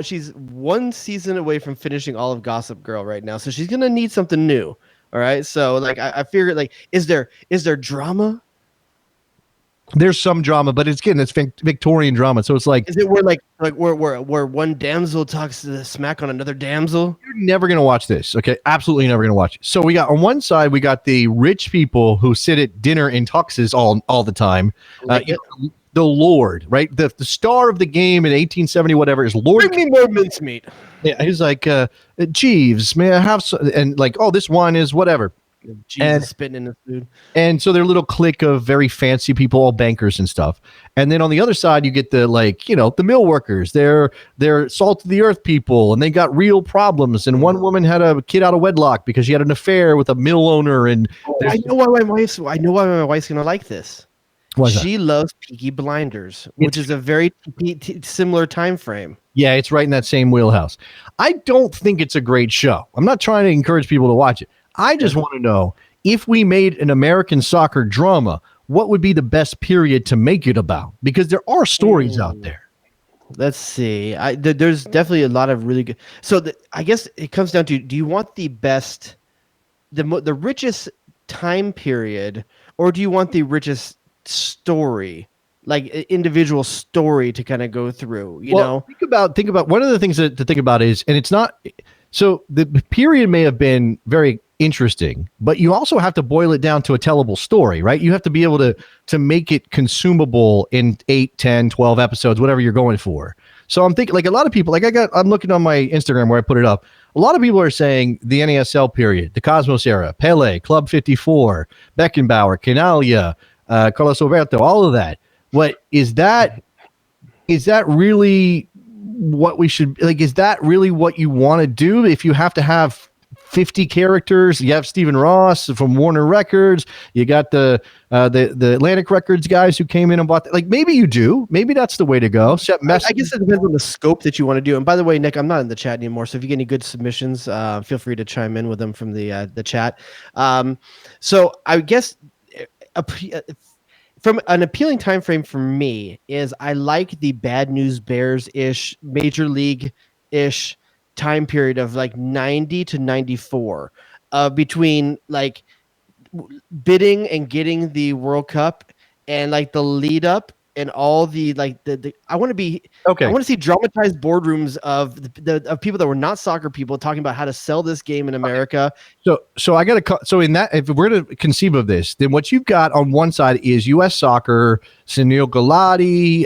she's one season away from finishing all of Gossip Girl right now, so she's gonna need something new. All right, so like I figured, like, is there drama? There's some drama, but it's Victorian drama, so it's like, is it where one damsel talks to the smack on another damsel? You're never gonna watch this, okay? Absolutely never gonna watch it. So we got on one side, we got the rich people who sit at dinner in tuxes all the time. The Lord, right? The star of the game in 1870, whatever, is Lord. Bring me more mincemeat. Yeah, he's like, Jeeves, may I have some? And like, oh, this wine is whatever. Jesus And- spitting in the food. And so they're a little clique of very fancy people, all bankers and stuff. And then on the other side, you get the the mill workers. They're salt of the earth people, and they got real problems. And one woman had a kid out of wedlock because she had an affair with a mill owner. And I know why my wife's gonna like this. Why is that? She loves Peaky Blinders, which is a very similar time frame. Yeah, it's right in that same wheelhouse. I don't think it's a great show. I'm not trying to encourage people to watch it. I just want to know, if we made an American soccer drama, what would be the best period to make it about? Because there are stories out there. Let's see. There's definitely a lot of really good. So I guess it comes down to: do you want the best, the richest time period, or do you want the richest story, like individual story to kind of go through? You know, think about one of the things to think about is, and it's not. So the period may have been very interesting, but you also have to boil it down to a tellable story, right? You have to be able to make it consumable in 8, 10, 12 episodes, whatever you're going for. So I'm thinking, like, a lot of people, I'm looking on my Instagram where I put it up. A lot of people are saying the NASL period, the Cosmos era, Pele, Club 54, Beckenbauer, Canalia, Carlos Alberto, all of that. What is that? Is that really what we should like? Is that really what you want to do? If you have to have 50 characters, you have Stephen Ross from Warner Records, you got the Atlantic Records guys who came in and bought that. Like, maybe you do. Maybe that's the way to go. I guess it depends on the scope that you want to do. And by the way, Nick, I'm not in the chat anymore, so if you get any good submissions, feel free to chime in with them from the chat. So I guess from an appealing time frame for me is I like the Bad News Bears-ish, Major League-ish time period of like 90 to 94, between like bidding and getting the World Cup and like the lead up and all the like the I want to be okay. I want to see dramatized boardrooms of of people that were not soccer people talking about how to sell this game in America. So I got to so in that, if we're to conceive of this, then what you've got on one side is U.S. Soccer, Sunil Gulati,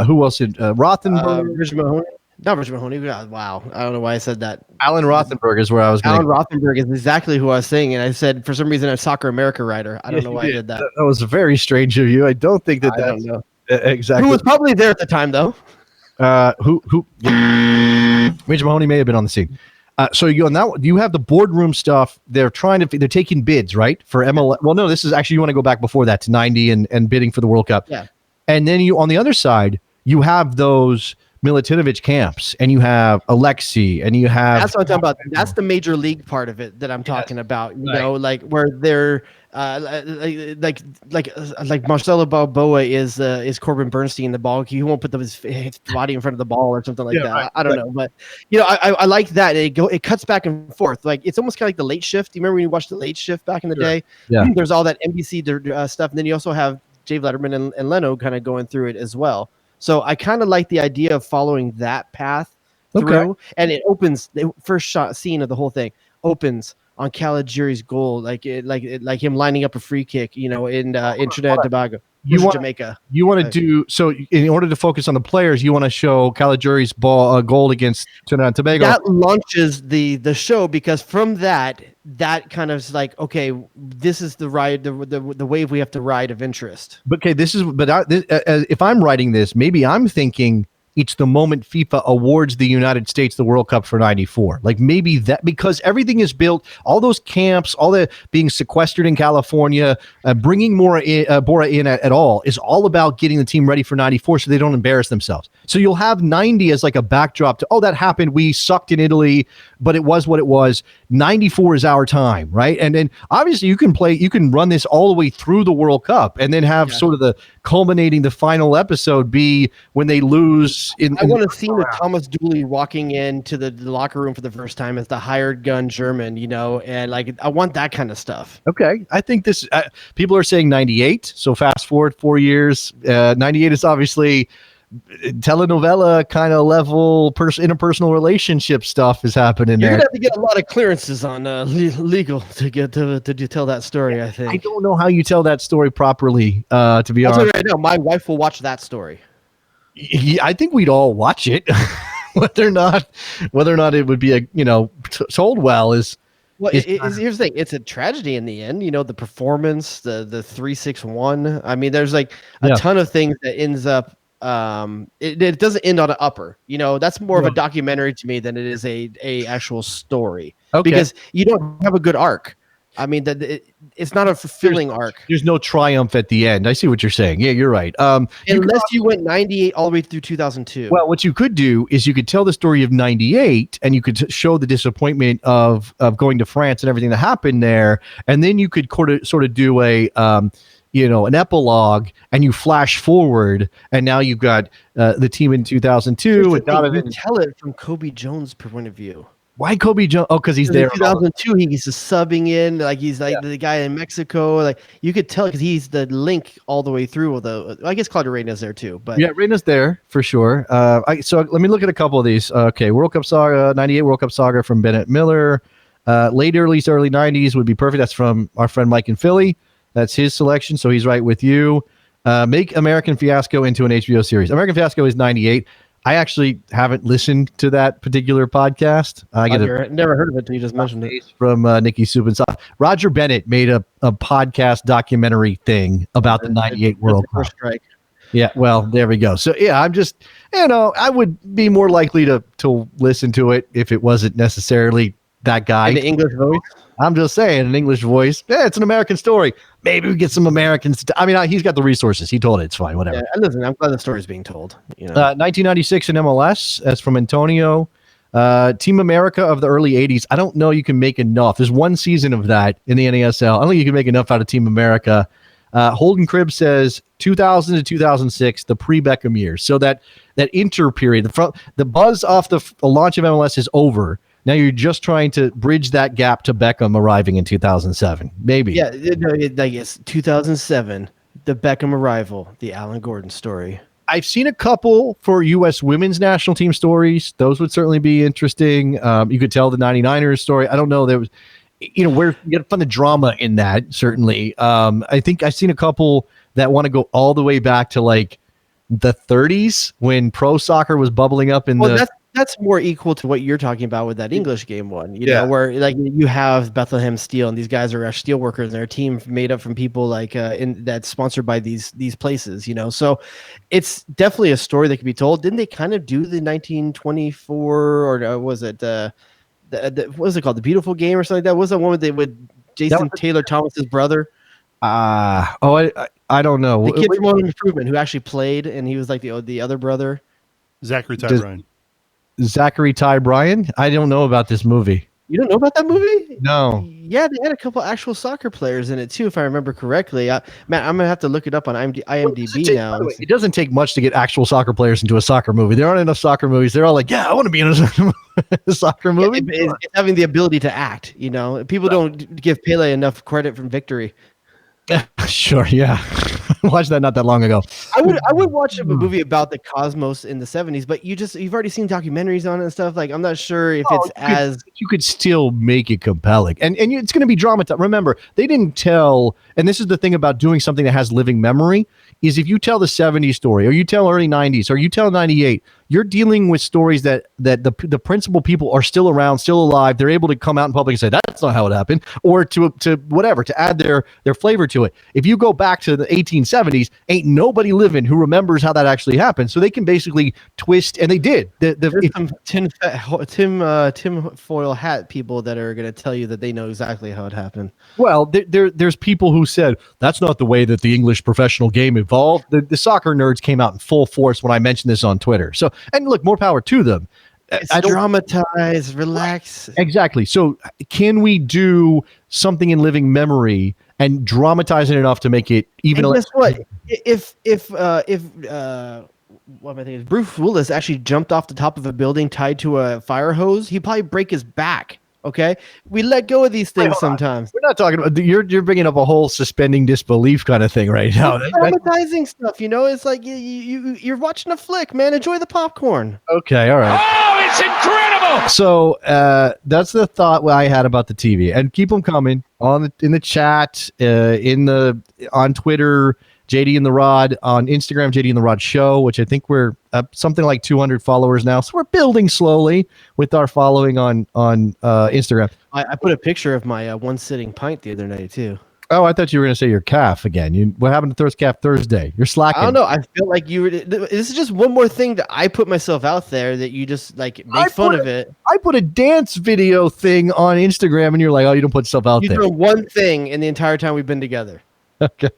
who else? Rothenberg, Richard Mahoney. Not Richard Mahoney. Wow, I don't know why I said that. Alan Rothenberg is where I was going. Alan Rothenberg is exactly who I was saying, and I said for some reason a Soccer America writer. I don't know why I did that. That was very strange of you. I don't think that that's exactly. Who was probably there at the time, though? Who? Richard Mahoney may have been on the scene. So you have the boardroom stuff. They're taking bids, right, for MLS. Well, no, this is actually, you want to go back before that to 90 and bidding for the World Cup. Yeah. And then on the other side, you have those Milutinovic camps, and you have Alexi, and you have. That's what I'm talking about. That's the major league part of it that I'm talking about. You know, like where they're like Marcelo Balboa is Corbin Bernstein. The ball, he won't put his body in front of the ball or something like that. Right, I don't know, but you know, I like that. It cuts back and forth. Like it's almost kind of like the Late Shift. Do you remember when you watched the Late Shift back in the day? Yeah. There's all that NBC stuff, and then you also have Jay Letterman and Leno kind of going through it as well. So I kind of like the idea of following that path through, and it opens the first scene of the whole thing opens on Caligiuri's goal, like him lining up a free kick, you know, in Trinidad and Tobago, Jamaica. You want to do so in order to focus on the players. You want to show Caligiuri's goal against Trinidad and Tobago. That launches the show, because from that kind of is like, okay, this is the ride, the wave we have to ride of interest. If I'm writing this, maybe I'm thinking it's the moment FIFA awards the United States the World Cup for 94. Like maybe that, because everything is built, all those camps, all the being sequestered in California, bringing Bora in at all is all about getting the team ready for 94 so they don't embarrass themselves. So you'll have 90 as like a backdrop to, that happened. We sucked in Italy, but it was what it was. 94 is our time, right? And then obviously you can run this all the way through the World Cup and then have sort of the culminating, the final episode be when they lose. I want to see the Thomas Dooley walking into the locker room for the first time as the hired gun German, you know, and like I want that kind of stuff. Okay, I think this. People are saying 98. So fast forward 4 years. 98 is obviously telenovela kind of level interpersonal relationship stuff is happening there. You're gonna have to get a lot of clearances on legal to get to tell that story. I think. I don't know how you tell that story properly. To be honest, right now, my wife will watch that story. I think we'd all watch it, whether or not it would be told well is Well, is here's the thing. It's a tragedy in the end. You know, the performance, the 3-6-1. I mean, there's like a Yeah. ton of things that ends up. It doesn't end on an upper. You know, that's more of a documentary to me than it is a actual story. Okay. Because you don't have a good arc. I mean, it's not a fulfilling arc. There's no triumph at the end. I see what you're saying. Yeah, you're right. Unless you went 98 all the way through 2002. Well, what you could do is you could tell the story of 98 and you could show the disappointment of going to France and everything that happened there. And then you could sort of do an epilogue, and you flash forward, and now you've got the team in 2002. And Donovan. You tell it from Kobe Jones' point of view. Why Kobe Jones? Oh, because he's there. In 2002, he's just subbing in, like he's like the guy in Mexico. Like you could tell because he's the link all the way through. Although I guess Claudio Reyna's there too. But yeah, Reyna's there for sure. So let me look at a couple of these. Okay, World Cup Saga, 98 World Cup Saga from Bennett Miller. Late early 90s would be perfect. That's from our friend Mike in Philly. That's his selection, so he's right with you. Make American Fiasco into an HBO series. American Fiasco is 98. I actually haven't listened to that particular podcast. I never heard of it until you just mentioned it. From Nikki Subban. Roger Bennett made a podcast documentary thing about the 98 World Cup. Strike. Yeah, well, there we go. So, yeah, I'm just, I would be more likely to listen to it if it wasn't necessarily that guy. In the English voice? I'm just saying, an English voice. Yeah, it's an American story. Maybe we get some Americans. He's got the resources. He told it. It's fine. Whatever. Yeah, listen, I'm glad the story's being told. 1996 in MLS. That's from Antonio. Team America of the early 80s. I don't know you can make enough. There's one season of that in the NASL. I don't think you can make enough out of Team America. Holden Cribb says 2000 to 2006, the pre-Beckham years. So that inter period, the buzz off the launch of MLS is over. Now you're just trying to bridge that gap to Beckham arriving in 2007. Maybe. Yeah, I guess 2007, the Beckham arrival, the Alan Gordon story. I've seen a couple for U.S. women's national team stories. Those would certainly be interesting. You could tell the 99ers story. I don't know. There was, where you got to find the drama in that, certainly. I think I've seen a couple that want to go all the way back to like the 30s when pro soccer was bubbling up in That's more equal to what you're talking about with that English game one, you know, where like you have Bethlehem Steel and these guys are steel workers and their team made up from people like that's sponsored by these places, So it's definitely a story that could be told. Didn't they kind of do the 1924 or was it what was it called? The Beautiful Game or something like that? Was that one with Jason Taylor Thomas's brother? I don't know. The kid from Home Improvement who actually played and he was like the other brother. Zachary Ty Bryan. Zachary Ty Bryan? I don't know about this movie. You don't know about that movie? No. Yeah, they had a couple actual soccer players in it too, if I remember correctly. Matt, I'm gonna have to look it up on IMDb now. It doesn't take much to get actual soccer players into a soccer movie. There aren't enough soccer movies. They're all like, yeah, I want to be in a soccer movie. It's having the ability to act. People don't give Pele enough credit from victory. Sure, yeah. Watched that not that long ago. I would watch a movie about the cosmos in the 70s, but you've already seen documentaries on it and stuff. Like I'm not sure if you could still make it compelling. And it's going to be dramatized. Remember, they didn't tell, and this is the thing about doing something that has living memory, is if you tell the 70s story or you tell early 90s or you tell 98, you're dealing with stories that the principal people are still around, still alive. They're able to come out in public and say, that's not how it happened, or to whatever, to add their flavor to it. If you go back to the 1870s, ain't nobody living who remembers how that actually happened. So they can basically twist, and they did. Some Tim foil hat people that are going to tell you that they know exactly how it happened. Well, there's people who said, that's not the way that the English professional game evolved. The soccer nerds came out in full force when I mentioned this on Twitter. So, and look, more power to them. It's dramatized, relax. Exactly. So can we do something in living memory and dramatize it enough to make it even? And guess what? If what am I thinking? Bruce Willis actually jumped off the top of a building tied to a fire hose, he'd probably break his back. Okay, we let go of these things sometimes. We're not talking about you're bringing up a whole suspending disbelief kind of thing right now. Traumatizing stuff, It's like you're watching a flick, man. Enjoy the popcorn. Okay, all right. Oh, it's incredible! So that's the thought I had about the TV, and keep them coming in the chat, on Twitter. JD and the Rod on Instagram, JD and the Rod Show, which I think we're something like 200 followers now. So we're building slowly with our following on Instagram. I put a picture of my one sitting pint the other night too. Oh, I thought you were going to say your calf again. What happened to Thirst Calf Thursday? You're slacking. I don't know. I feel like you were. This is just one more thing that I put myself out there that you just like make fun of it. I put a dance video thing on Instagram, and you're like, "Oh, you don't put stuff out you there." You do one thing in the entire time we've been together. Okay.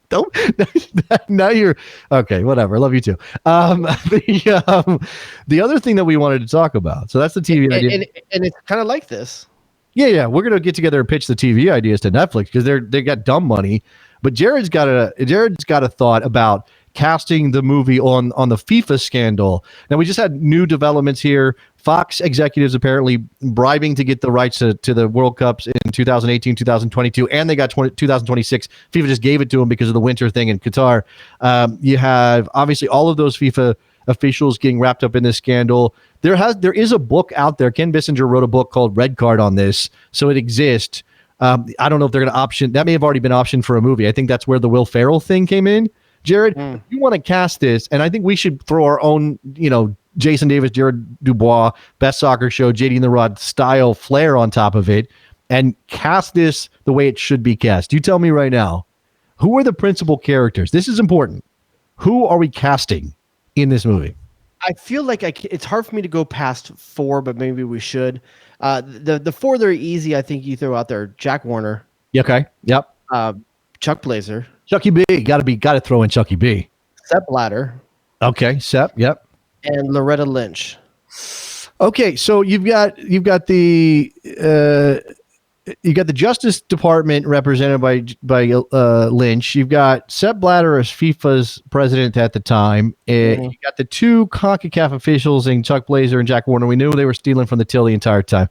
Don't. Now you're okay. Whatever. I love you too. The other thing that we wanted to talk about. So that's the TV idea, and it's kind of like this. Yeah. We're gonna get together and pitch the TV ideas to Netflix because they got dumb money. But Jared's got a thought about casting the movie on the FIFA scandal. Now we just had new developments here. Fox executives apparently bribing to get the rights to the World Cups in 2018, 2022, and they got 2026. FIFA just gave it to them because of the winter thing in Qatar. You have obviously all of those FIFA officials getting wrapped up in this scandal. There is a book out there. Ken Bissinger wrote a book called Red Card on this, so it exists. I don't know if they're going to option. That may have already been optioned for a movie. I think that's where the Will Ferrell thing came in. Jared, you want to cast this, and I think we should throw our own, Jason Davis, Jared Dubois, Best Soccer Show, JD and the Rod style flair on top of it, and cast this the way it should be cast. You tell me right now, who are the principal characters? This is important. Who are we casting in this movie? I feel like it's hard for me to go past 4, but maybe we should. The 4 that are easy, I think you throw out there: Jack Warner. Okay. Yep. Chuck Blazer. Chucky B. Got to throw in Chucky B. Sepp Blatter. Okay. Sepp. Yep. And Loretta Lynch. Okay, so you've got the Justice Department represented by Lynch. You've got Sepp Blatter as FIFA's president at the time. You got the 2 CONCACAF officials in Chuck Blazer and Jack Warner. We knew they were stealing from the till the entire time.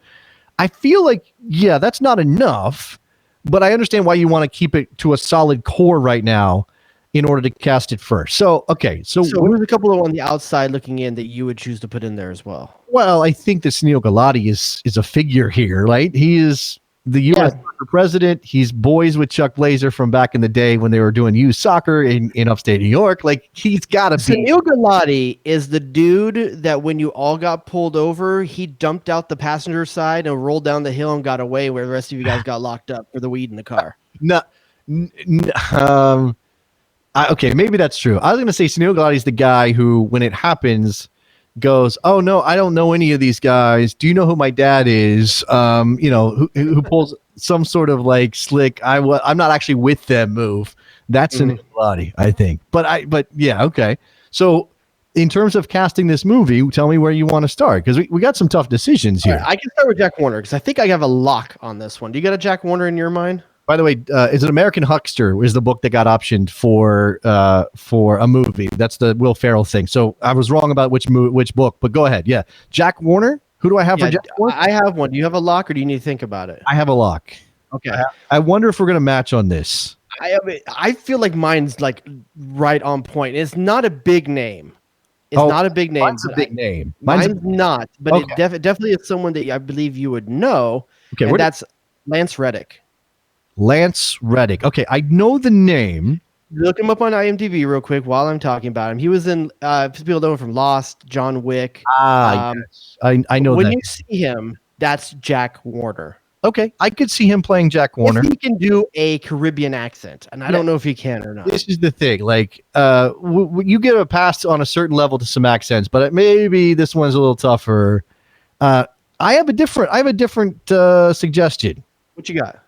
I feel like, that's not enough, but I understand why you want to keep it to a solid core right now in order to cast it first. So, okay. So there's a couple of on the outside looking in that you would choose to put in there as well. Well, I think that Sunil Gulati is a figure here, right? He is the U.S. soccer president. He's boys with Chuck Blazer from back in the day when they were doing youth soccer in upstate New York. Like, he's got to be. Sunil Gulati is the dude that when you all got pulled over, he dumped out the passenger side and rolled down the hill and got away, where the rest of you guys got locked up for the weed in the car. Okay, maybe that's true. I was going to say Sunil Gulati is the guy who, when it happens, goes, "Oh no, I don't know any of these guys. Do you know who my dad is?" Who pulls some sort of like slick, I'm not actually with them move. That's Sunil Gulati, I think. But yeah, okay. So in terms of casting this movie, tell me where you want to start, because we got some tough decisions here. Right, I can start with Jack Warner because I think I have a lock on this one. Do you got a Jack Warner in your mind? By the way, is it American Huckster is the book that got optioned for a movie? That's the Will Ferrell thing. So I was wrong about which book, but go ahead. Yeah, Jack Warner. Who do I have for Jack Warner? I have one. Do you have a lock, or do you need to think about it? I have a lock. Okay. I wonder if we're gonna match on this. I feel like mine's like right on point. It's not a big name. It's not a big name. Mine's a big name. Mine's not, but it definitely is someone that I believe you would know. Okay, and that's Lance Reddick. Lance Reddick. Okay, I know the name. Look him up on IMDb real quick while I'm talking about him. He was in people know him from Lost, John Wick. Yes. I know when that. you see him, that's Jack Warner. Okay, I could see him playing Jack Warner. If he can do a Caribbean accent, and I don't know if he can or not. This is the thing. Like, you get a pass on a certain level to some accents, but maybe this one's a little tougher. I have a different suggestion. What you got?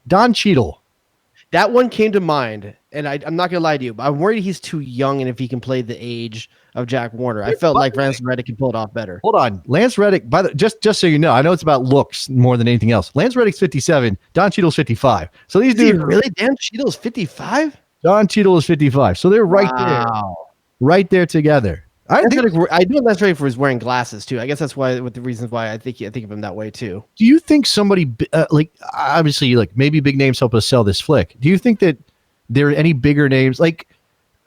Don Cheadle. That one came to mind, and I'm not gonna lie to you, but I'm worried he's too young, and if he can play the age of Jack Warner, I felt like Lance Reddick can pull it off better. Hold on, Lance Reddick. Just so you know, I know it's about looks more than anything else. Lance Reddick's 57, Don Cheadle's 55. So these dudes really. Dan Cheadle's 55. Don Cheadle is 55. So they're right there together. I do Lance Reddick for his wearing glasses too. I guess that's why, with the reasons why I think of him that way too. Do you think somebody obviously maybe big names help us sell this flick? Do you think that there are any bigger names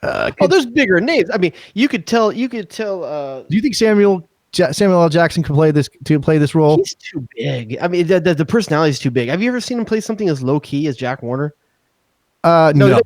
there's bigger names. I mean, you could tell. Do you think Samuel L. Jackson can play this role? He's too big. I mean, the personality is too big. Have you ever seen him play something as low key as Jack Warner? No.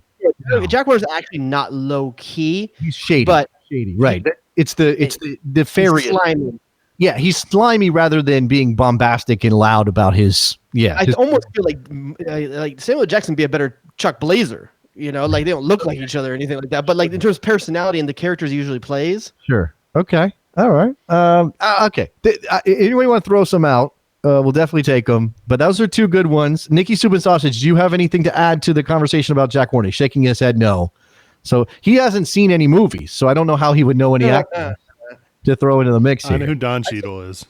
Jack Warner's actually not low key. He's shady, but shady, right? It's the nefarious. Slimy. Yeah, he's slimy rather than being bombastic and loud about his. Yeah, I almost feel like Samuel Jackson be a better Chuck Blazer. You know, like they don't look like each other or anything like that. But like in terms of personality and the characters he usually plays. Sure. Okay. All right. Okay. Anybody want to throw some out? We'll definitely take them. But those are two good ones. Nikki Soup and Sausage, do you have anything to add to the conversation about Jack Warner? Shaking his head no. So he hasn't seen any movies, so I don't know how he would know any actors to throw into the mix here. I know who Don Cheadle is.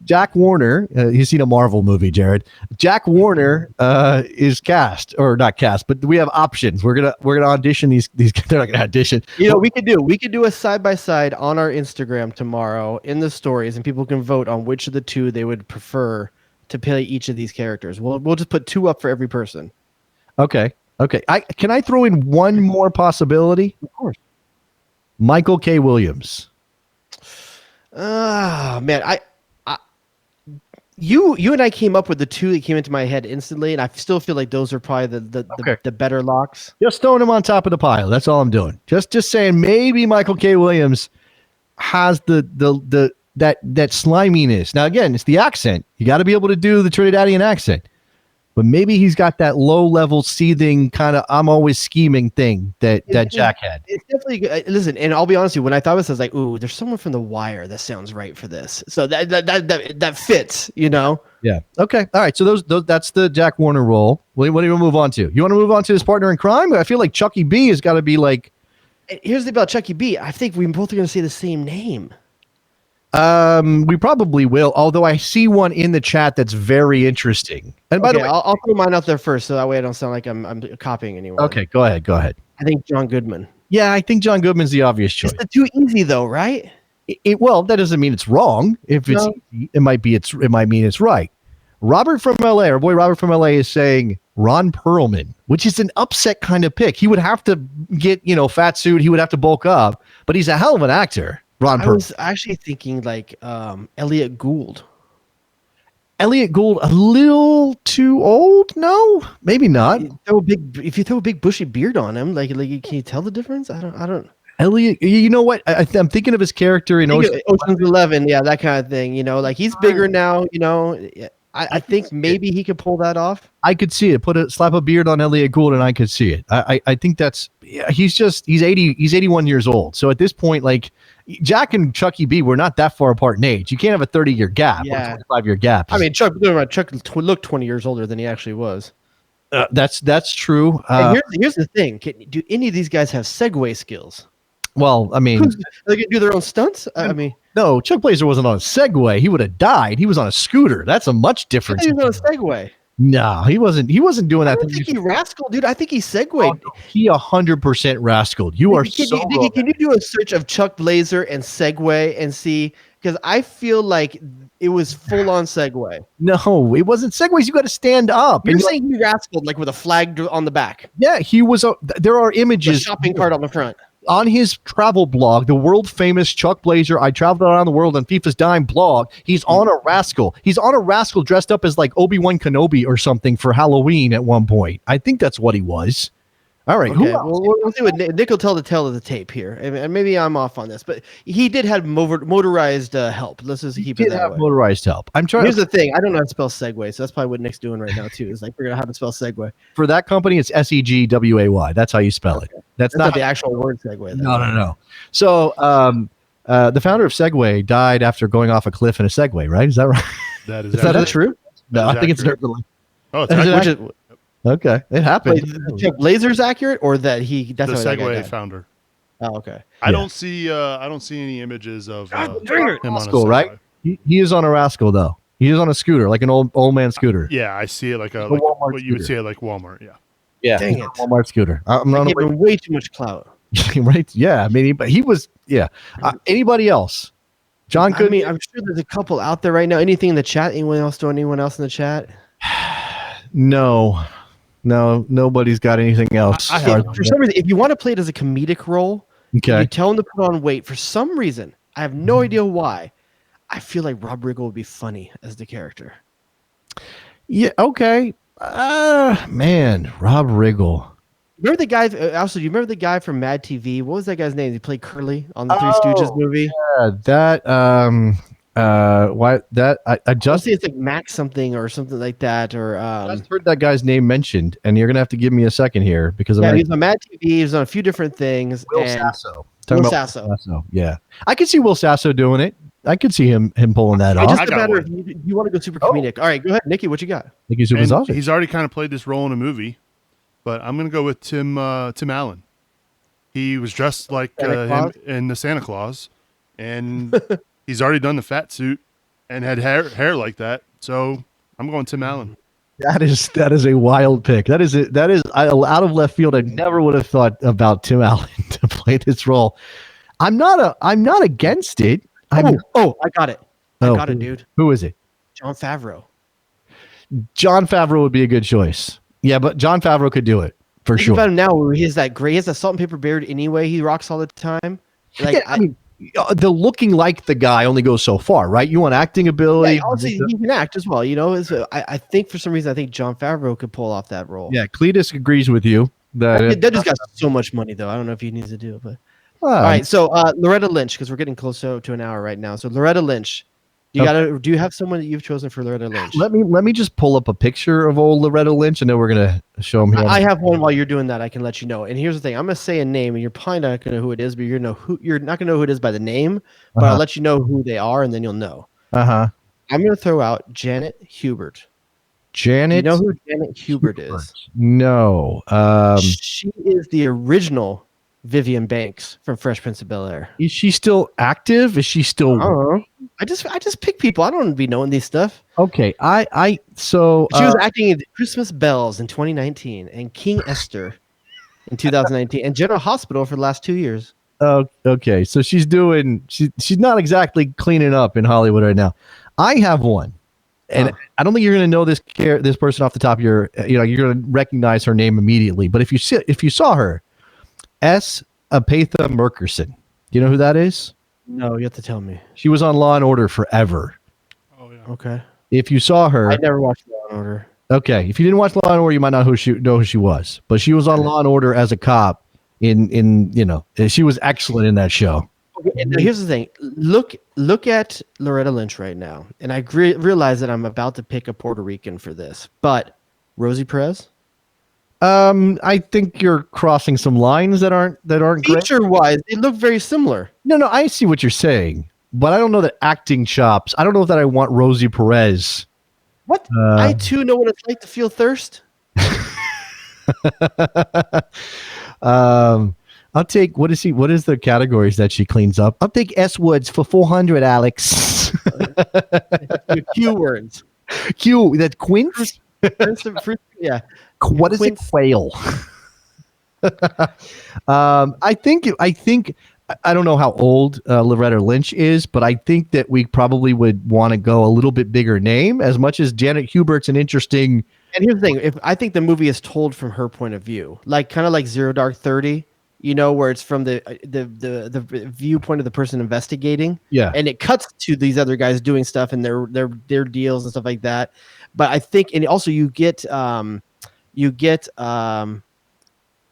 Jack Warner, he's seen a Marvel movie, Jared. Jack Warner is cast, or not cast, but we have options. We're gonna audition these. They're not gonna audition. You know, we could do a side by side on our Instagram tomorrow in the stories, and people can vote on which of the two they would prefer to play each of these characters. We'll just put 2 up for every person. Okay. Can I throw in one more possibility? Of course. Michael K. Williams. Man, you and I came up with the 2 that came into my head instantly, and I still feel like those are probably the better locks. Just throwing him on top of the pile. That's all I'm doing. Just saying maybe Michael K. Williams has that sliminess. Now again, it's the accent. You got to be able to do the Trinidadian accent. But maybe he's got that low-level, seething kind of "I'm always scheming" thing that Jack had. It's definitely listen, and I'll be honest with you. When I thought this, I was like, "Ooh, there's someone from The Wire that sounds right for this." So that fits, you know. Yeah. Okay. All right. So those that's the Jack Warner role. What do you want to move on to? You want to move on to his partner in crime? I feel like Chucky B has got to be like. Here's the thing about Chucky B. I think we both are going to say the same name. We probably will. Although I see one in the chat that's very interesting. And by the way, I'll throw mine out there first, so that way I don't sound like I'm copying anyone. Okay, go ahead. I think John Goodman. Yeah, I think John Goodman's the obvious choice. It's too easy though, right? Well, that doesn't mean it's wrong. If it's easy, it might mean it's right. Robert from LA, our boy Robert from LA is saying Ron Perlman, which is an upset kind of pick. He would have to get, fat suit. He would have to bulk up, but he's a hell of an actor. Ron Perlman. I was actually thinking like Elliot Gould. Elliot Gould, a little too old? No, maybe not. If you throw a big bushy beard on him, like can you tell the difference? I don't. Elliot, you know what? I'm thinking of his character in Ocean's 11, yeah, that kind of thing. Like he's bigger now. I think maybe he could pull that off. I could see it. Slap a beard on Elliot Gould, and I could see it. I think that's he's 80. He's 81 years old. So at this point, like Jack and Chucky B, we're not that far apart in age. You can't have a 30-year gap, yeah, or 25-year gap. I mean, Chuck looked 20 years older than he actually was. That's true. Here's the thing: do any of these guys have Segway skills? Well, I mean, they can do their own stunts. I mean, no, Chuck Blazer wasn't on a Segway. He would have died. He was on a scooter. That's a much different. He was on a Segway. No, he wasn't. He wasn't doing that. I don't think he rascaled, dude. I think he segued. Oh, he 100% rascaled. You are so wrong. Can you do a search of Chuck Blazer and Segway and see? Because I feel like it was full on Segway. No, it wasn't Segways. You got to stand up. You're saying he rascaled like with a flag on the back. Yeah, he was. There are images. The shopping cart on the front. On his travel blog, the world famous Chuck Blazer, I traveled around the world on FIFA's dime blog, he's on a rascal. He's on a rascal dressed up as like Obi-Wan Kenobi or something for Halloween at one point. I think that's what he was. All right. Okay. We'll see what Nick will tell the tale of the tape here. And maybe I'm off on this, but he did have motorized help. Let's just keep it that way. Motorized help. I'm trying. Here's the thing. I don't know how to spell Segway, so that's probably what Nick's doing right now too. Is like figuring out how to spell Segway. For that company, it's Segway. That's how you spell it. That's not the actual word Segway. No. So the founder of Segway died after going off a cliff in a Segway, right? Is that right? That is that true? No, I think it's accurate. Oh, it's accurate. Okay, it happened. Wait, Chuck Blazer's accurate, or that's the Segway founder. Oh, okay. I don't see any images of him on a rascal, right? He is on a rascal though. He is on a scooter, like an old man scooter. Yeah, I see it like a Walmart what you would see at like Walmart. Yeah. Dang it. Walmart scooter. I'm not giving way too much clout. Right? Yeah. I mean, but he was. Yeah. Anybody else? John Goodman. I mean, I'm sure there's a couple out there right now. Anything in the chat? Anyone else in the chat? No, nobody's got anything else. For some reason, if you want to play it as a comedic role, okay, you tell him to put on weight. For some reason, I have no idea why. I feel like Rob Riggle would be funny as the character. Yeah. Okay. Man, Rob Riggle. Remember the guy? Also, do you remember the guy from Mad TV? What was that guy's name? He played Curly on the Three Stooges movie. Yeah, that why that I just It's like Max something or something like that. Or just heard that guy's name mentioned, and you're gonna have to give me a second here because yeah, he's on Mad TV. He's on a few different things. Will and Sasso. Will Will Sasso. Sasso. Yeah, I could see Will Sasso doing it. I could see him pulling that off. Just I a got matter one. of you want to go super comedic. All right, go ahead, Nikki. What you got? Like he's super And sausage. he's already kind of played this role in a movie, but I'm going to go with Tim Allen. He was dressed like Santa him Claus? in the Santa Claus, and he's already done the fat suit and had hair like that. So I'm going Tim Allen. That is a wild pick. That is out of left field. I never would have thought about Tim Allen to play this role. I'm not against it. I got it. I got it, dude. Who is it? Jon Favreau. John Favreau would be a good choice. Yeah, but John Favreau could do it for Think sure. about him now. Where he has that gray. He has that salt and pepper beard anyway. He rocks all the time. Like Yeah, I mean, the looking like the guy only goes so far, right? You want acting ability. also, he can act as well. You know, I think for some reason I think Jon Favreau could pull off that role. Yeah, Cletus agrees with you. That dude's got so much money though. I don't know if he needs to do it, but all right. So Loretta Lynch, because we're getting close to an hour right now. So Loretta Lynch, do you have someone that you've chosen for Loretta Lynch? Let me just pull up a picture of old Loretta Lynch, and then we're gonna show him here. I have one. While you're doing that, I can let you know. And here's the thing: I'm gonna say a name, and you're probably not gonna know who it is, but you're not gonna know who it is by the name, but I'll let you know who they are, and then you'll know. I'm gonna throw out Janet Hubert. Janet. You know who Janet Hubert is? No. She is the original Vivian Banks from Fresh Prince of Bel-Air. Is she still active? Is she still? I don't know. I just pick people. I don't want to be knowing these stuff. Okay. So she was acting in Christmas Bells in 2019 and King Esther in 2019 and General Hospital for the last 2 years. Okay. So she's not exactly cleaning up in Hollywood right now. I have one. And I don't think you're going to know this person off the top of your, you're going to recognize her name immediately. But if you saw her, S. Apatha Merkerson. Do you know who that is? No, you have to tell me. She was on Law and Order forever. Oh yeah. Okay. If you saw her, I never watched Law and Order. Okay, if you didn't watch Law and Order, you might not know who she was. But she was on Law and Order as a cop. She was excellent in that show. Okay, and here's the thing: look at Loretta Lynch right now, and I realize that I'm about to pick a Puerto Rican for this, but Rosie Perez. I think you're crossing some lines that aren't great. Feature-wise, they look very similar. No, I see what you're saying, but I don't know that acting chops. I don't know that I want Rosie Perez. What? I too know what it's like to feel thirst. I'll take what is the categories that she cleans up? I'll take S Woods for 400, Alex. Q words. Q, that quince? Yeah. What is it? Quail. I think I don't know how old Loretta Lynch is, but I think that we probably would want to go a little bit bigger name. As much as Janet Hubert's an interesting. And here's the thing: I think the movie is told from her point of view, like kind of like Zero Dark 30, where it's from the viewpoint of the person investigating. Yeah, and it cuts to these other guys doing stuff and their deals and stuff like that. But I think, and also you get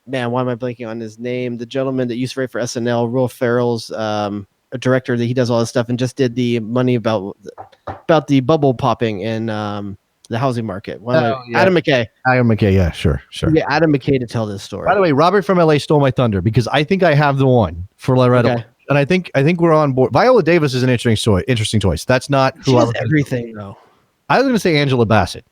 man, why am I blanking on his name? The gentleman that used to write for SNL, Will Ferrell's a director that he does all this stuff and just did the money about the bubble popping in the housing market. Adam McKay. Adam McKay, yeah, sure. Yeah, Adam McKay to tell this story. By the way, Robert from LA stole my thunder because I think I have the one for Loretta. Okay. And I think we're on board. Viola Davis is an interesting choice. That's not who I was everything though. I was going to say Angela Bassett.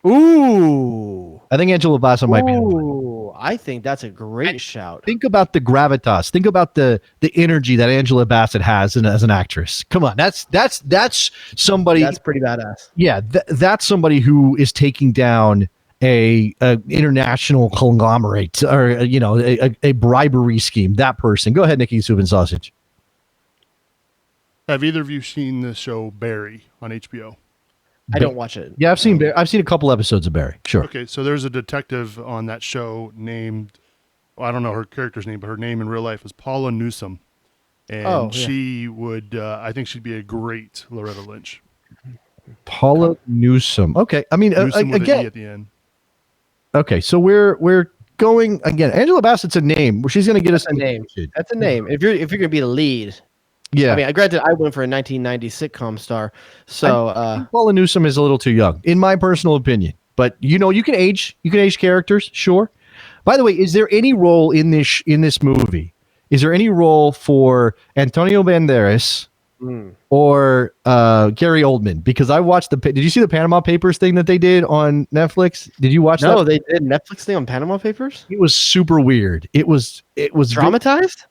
Ooh. I think Angela Bassett might be the one. I think that's a great shout. Think about the gravitas. Think about the energy that Angela Bassett has as an actress. Come on, that's somebody. That's pretty badass. Yeah, that's somebody who is taking down a international conglomerate or a bribery scheme. That person. Go ahead, Nikki Soup and Sausage. Have either of you seen the show Barry on HBO? I don't watch it. Yeah, I've seen a couple episodes of Barry. Sure. Okay, so there's a detective on that show named, I don't know her character's name, but her name in real life is Paula Newsome, and she would, I think she'd be a great Loretta Lynch. Paula Newsome. Okay, I mean, Newsome with again an E at the end. Okay, so we're going again. Angela Bassett's a name. She's going to get us a name. That's a name. If you're going to be the lead. Yeah. I mean, granted, I went for a 1990 sitcom star. So I think Paula Newsome is a little too young, in my personal opinion. But you can age characters, sure. By the way, is there any role in this movie? Is there any role for Antonio Banderas or Gary Oldman? Because I watched did you see the Panama Papers thing that they did on Netflix? Did you watch that? No, they did Netflix thing on Panama Papers? It was super weird. It was dramatized?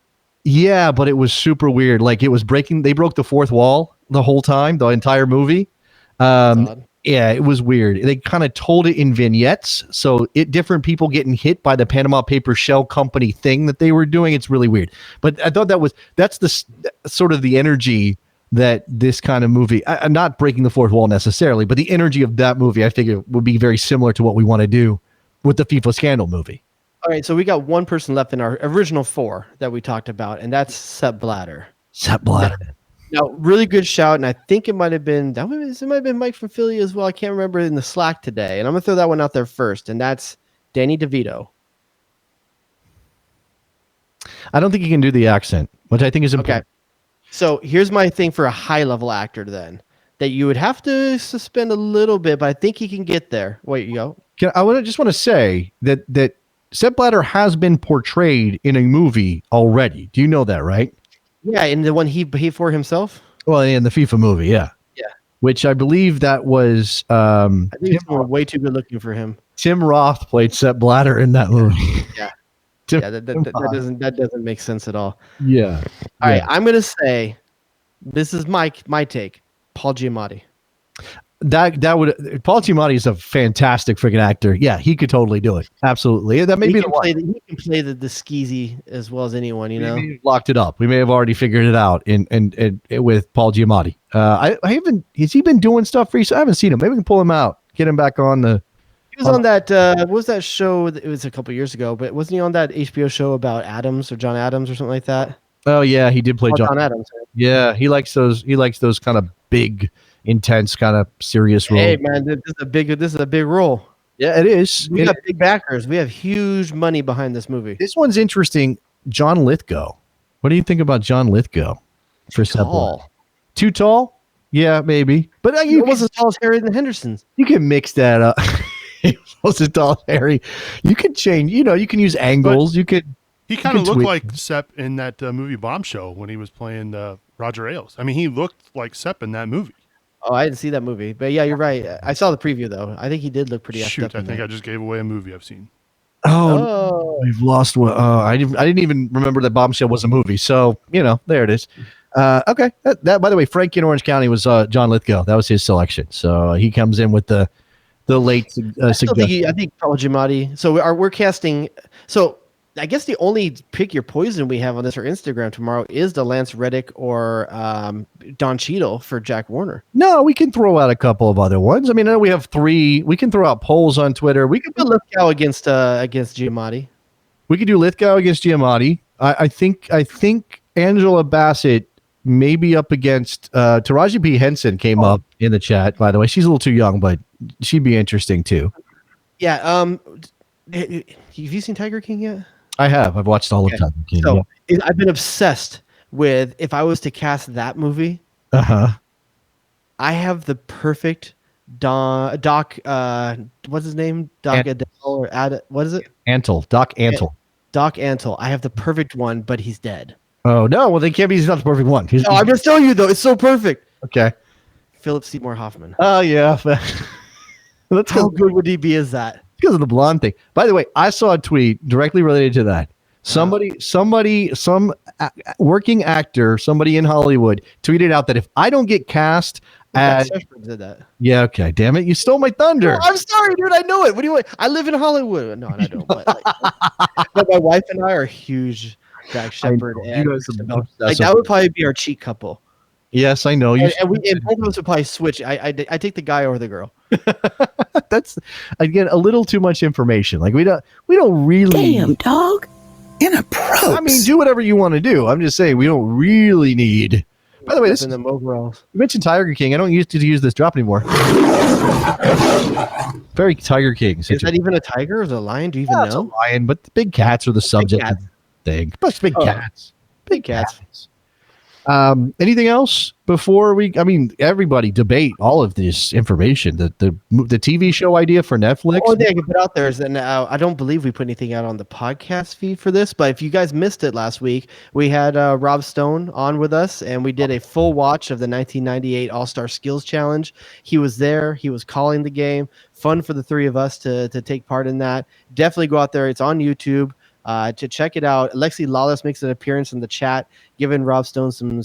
Yeah, but it was super weird. Like they broke the fourth wall the whole time, the entire movie. Yeah, it was weird. They kind of told it in vignettes, so different people getting hit by the Panama Paper Shell Company thing that they were doing. It's really weird. But I thought that's the sort of the energy that this kind of movie, not breaking the fourth wall necessarily, but the energy of that movie, I think it would be very similar to what we want to do with the FIFA scandal movie. All right, so we got one person left in our original 4 that we talked about, and that's Sepp Blatter. Sepp Blatter. Now, really good shout, and I think it might have been Mike from Philly as well. I can't remember in the Slack today, and I'm gonna throw that one out there first, and that's Danny DeVito. I don't think he can do the accent, which I think is important. Okay. So here's my thing for a high-level actor then, that you would have to suspend a little bit, but I think he can get there. Wait, you go. I just want to say that Sepp Blatter has been portrayed in a movie already. Do you know that, right? Yeah, in the one he paid for himself? Well, in the FIFA movie, yeah. Yeah. Which I believe that was... I think it's way too good looking for him. Tim Roth played Sepp Blatter in that movie. Yeah. That doesn't make sense at all. Yeah. All right, I'm going to say, this is my take, Paul Giamatti. Paul Giamatti is a fantastic freaking actor. Yeah, he could totally do it. Absolutely. That may be the one. He can play the skeezy as well as anyone, you know. We may have locked it up. We may have already figured it out in with Paul Giamatti. I haven't. Has he been doing stuff recently? I haven't seen him. Maybe we can pull him out, get him back on the. He was on that. What was that show? It was a couple years ago, but wasn't he on that HBO show about Adams or John Adams or something like that? Oh yeah, he did play John Adams. Yeah, he likes those. He likes those kind of big, intense, kind of serious roles. Hey man, this is a big role. Yeah, it is. We got big backers. We have huge money behind this movie. This one's interesting. John Lithgow. What do you think about John Lithgow? For tall. Too tall? Yeah, maybe. But he was as tall as Harry the Hendersons. You can mix that up. He was as tall as Harry. You can change. You can use angles. He kind of looked like Sepp in that movie Bombshell when he was playing Roger Ailes. I mean, he looked like Sepp in that movie. Oh, I didn't see that movie, but yeah, you're right. I saw the preview though. I think he did look pretty. Shoot, I think I just gave away a movie I've seen. Oh. We've lost one. I didn't even remember that Bombshell was a movie. So there it is. Okay. That by the way, Frank in Orange County was John Lithgow. That was his selection. So he comes in with the late suggestion. I think Paul Giamatti. So we're casting. So I guess the only pick your poison we have on this or Instagram tomorrow is the Lance Reddick or Don Cheadle for Jack Warner. No, we can throw out a couple of other ones. I mean, I know we have 3. We can throw out polls on Twitter. We could do Lithgow against Giamatti. We could do Lithgow against Giamatti. I think Angela Bassett may be up against Taraji P. Henson came up in the chat, by the way. She's a little too young, but she'd be interesting too. Yeah. Have you seen Tiger King yet? I have. I've watched all of Tiger King. So I've been obsessed with, if I was to cast that movie, I have the perfect Doc. What's his name? Doc Adele or what is it? Antle. Doc Antle. Doc Antle. I have the perfect one, but he's dead. Oh no! Well, they can't be. He's not the perfect one. No, I'm just telling you though. It's so perfect. Okay. Philip Seymour Hoffman. Oh yeah. How good would he be as that? Because of the blonde thing. By the way, I saw a tweet directly related to that. Some working actor, somebody in Hollywood tweeted out that if I don't get cast as... did that. Yeah, okay. Damn it. You stole my thunder. No, I'm sorry, dude. I know it. What do you want? I live in Hollywood. No, I don't. But, but my wife and I are huge Dax Shepard. That would probably be our cheat couple. Yes, I know. And both of us would probably switch. I take the guy over the girl. That's again a little too much information. Like we don't really. Damn, dog. Inappropriate. I mean, do whatever you want to do. I'm just saying we don't really need By the way, this in them overalls. you mentioned Tiger King. I don't used to use this drop anymore. Very Tiger King. Is that even a tiger or is it a lion? Do you even It's a know? lion, but the big cats are the subject of cats. the thing. But big Oh. cats. Big cats. Anything else before we? I mean, everybody debate all of this information. The TV show idea for Netflix. Only thing I can put out there is that I don't believe we put anything out on the podcast feed for this, but if you guys missed it last week, we had Rob Stone on with us, and we did a full watch of the 1998 All-Star Skills Challenge. He was there. He was calling the game. Fun for the three of us to take part in that. Definitely go out there. It's on YouTube. To check it out. Alexi Lawless makes an appearance in the chat, giving Rob Stone some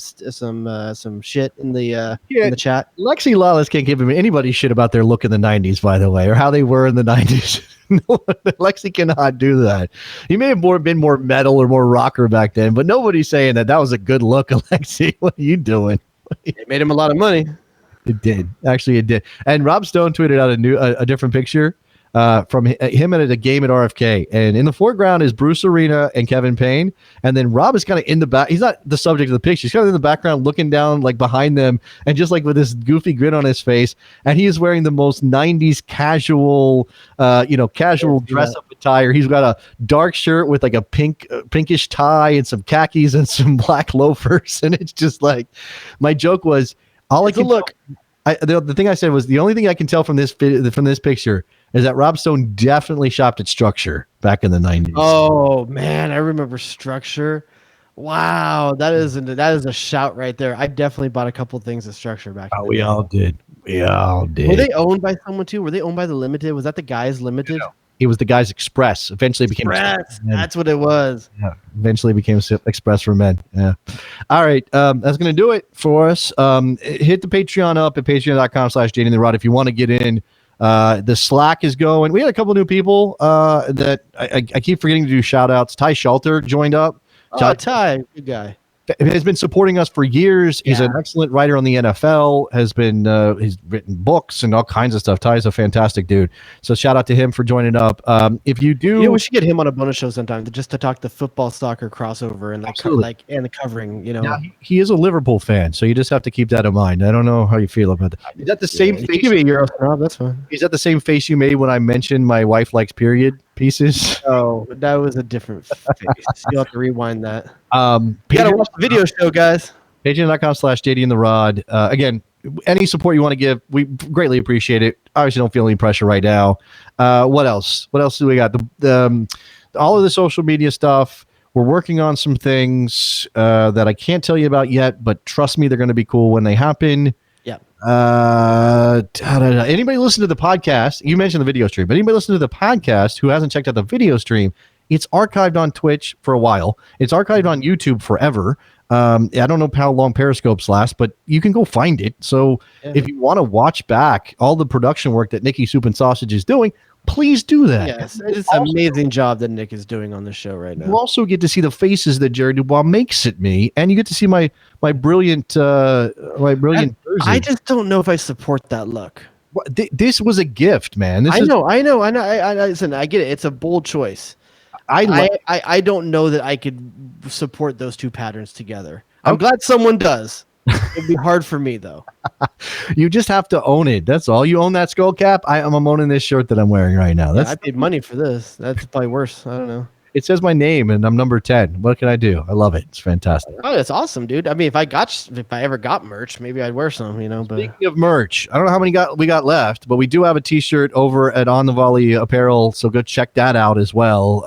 shit in the chat. Lexi Lawless can't give him anybody shit about their look in the 90s, by the way, or how they were in the 90s. No, Lexi cannot do that. He may have been more metal or more rocker back then, but nobody's saying that was a good look, Alexi. What are you doing? It made him a lot of money. It did. Actually, it did. And Rob Stone tweeted out a different picture from him at a game at RFK, and in the foreground is Bruce Arena and Kevin Payne, and then Rob is kind of in the back. He's not the subject of the picture. He's kind of in the background, looking down like behind them, and just like with this goofy grin on his face. And he is wearing the most '90s casual, casual dress-up attire. He's got a dark shirt with like a pinkish tie and some khakis and some black loafers, and it's just like, my joke was, all I can look. The thing I said was, the only thing I can tell from this picture is that Rob Stone definitely shopped at Structure back in the 90s. Oh man, I remember Structure. Wow, that is a shout right there. I definitely bought a couple things at Structure back. Oh, we all did. Were they owned by someone too? Were they owned by the Limited? Was that the Guys Limited? No. It was the Guys Express. Eventually became Express. That's what it was. Yeah. Eventually became Express for Men. Yeah. All right. That's going to do it for us. Hit the Patreon up at patreon.com/JDandTheRod if you want to get in. The Slack is going. We had a couple new people that I keep forgetting to do shout outs. Ty Shelter joined up. Ty, good guy. Has been supporting us for years. He's an excellent writer on the NFL. He's written books and all kinds of stuff. Ty's a fantastic dude. So shout out to him for joining up. If you do, we should get him on a bonus show sometime just to talk the football soccer crossover and and the covering. Now, he is a Liverpool fan, so you just have to keep that in mind. I don't know how you feel about that. Is that the same face? Give me a Euro snob. That's fine. Is that the same face you made when I mentioned my wife likes period pieces? Oh, that was a different face. You'll have to rewind that. You gotta watch the video show, guys. Patreon.com/JDandTheRod. Again, any support you want to give, we greatly appreciate it. Obviously, don't feel any pressure right now. What else? What else do we got? All of the social media stuff. We're working on some things that I can't tell you about yet, but trust me, they're going to be cool when they happen. Yeah. Anybody listen to the podcast? You mentioned the video stream, but anybody listen to the podcast who hasn't checked out the video stream? It's archived on Twitch for a while. It's archived on YouTube forever. I don't know how long Periscopes last, but you can go find it. So if you want to watch back all the production work that Nikki Soup and Sausage is doing, please do that. Yes, it's an amazing job that Nick is doing on the show right now. You also get to see the faces that Jerry Dubois makes at me, and you get to see my brilliant jersey. I just don't know if I support that look. This was a gift, man. I know. Listen, I get it. It's a bold choice. I don't know that I could support those two patterns together. I'm glad someone does. It'd be hard for me though. You just have to own it. That's all. You own that skull cap. I'm owning this shirt that I'm wearing right now. I paid money for this. That's probably worse. I don't know. It says my name and I'm number 10. What can I do? I love it. It's fantastic. Oh, that's awesome, dude. I mean, if I ever got merch, maybe I'd wear some, But speaking of merch, I don't know how many we got left, but we do have a t-shirt over at On the Volley Apparel, so go check that out as well.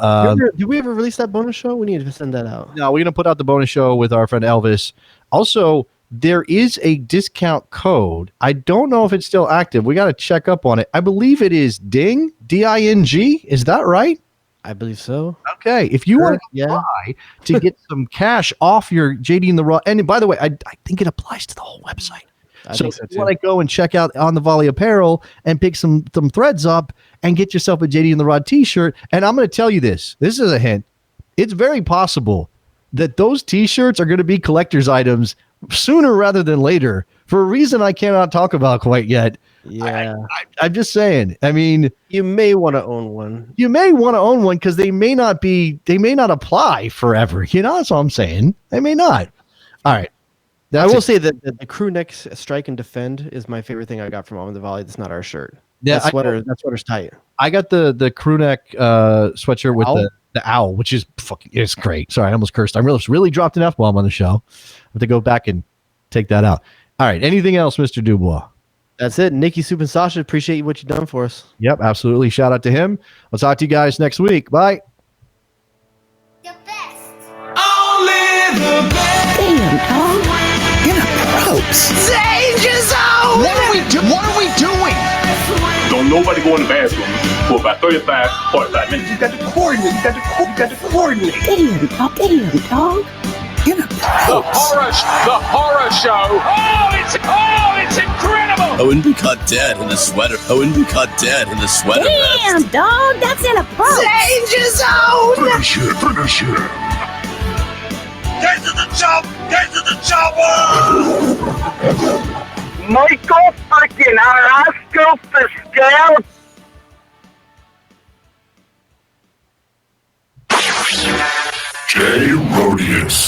Did we ever release that bonus show? We need to send that out. No, we're going to put out the bonus show with our friend Elvis. Also, there is a discount code. I don't know if it's still active. We got to check up on it. I believe it is DING, D-I-N-G. Is that right? I believe so. Okay. If you want to try to get some cash off your JD and the Raw, and by the way, I think it applies to the whole website. So if you want to go and check out On the Volley Apparel and pick some threads up and get yourself a JD and the Rod t-shirt. And I'm going to tell you this. This is a hint. It's very possible that those t-shirts are going to be collector's items sooner rather than later for a reason I cannot talk about quite yet. Yeah. I'm just saying. I mean, you may want to own one. You may want to own one because they may not apply forever. That's all I'm saying. They may not. All right. I will say that the crew neck strike and defend is my favorite thing I got from On the Volley. That's not our shirt. Yeah, that sweater's tight. I got the crew neck sweatshirt with Owl? the owl, which is it's great. Sorry, I almost cursed. I really dropped an F-bomb on the show. I have to go back and take that out. All right. Anything else, Mr. Dubois? That's it. Nikki Soup and Sasha, appreciate what you've done for us. Yep, absolutely. Shout out to him. I'll talk to you guys next week. Bye. Only the best. Damn, dog. Inappropriate. Danger zone! What are we doing? Don't nobody go in the bathroom for about 35, 45 minutes. You got to coordinate. You got to coordinate. Damn, dog. Damn, dog. Inappropriate. The horror show. Oh, it's incredible. I wouldn't be caught dead in a sweater. Damn, dog. That's inappropriate. Danger zone. Finish him. Get to the chopper. Michael freaking Oscar Fiscal. Jay Rodius.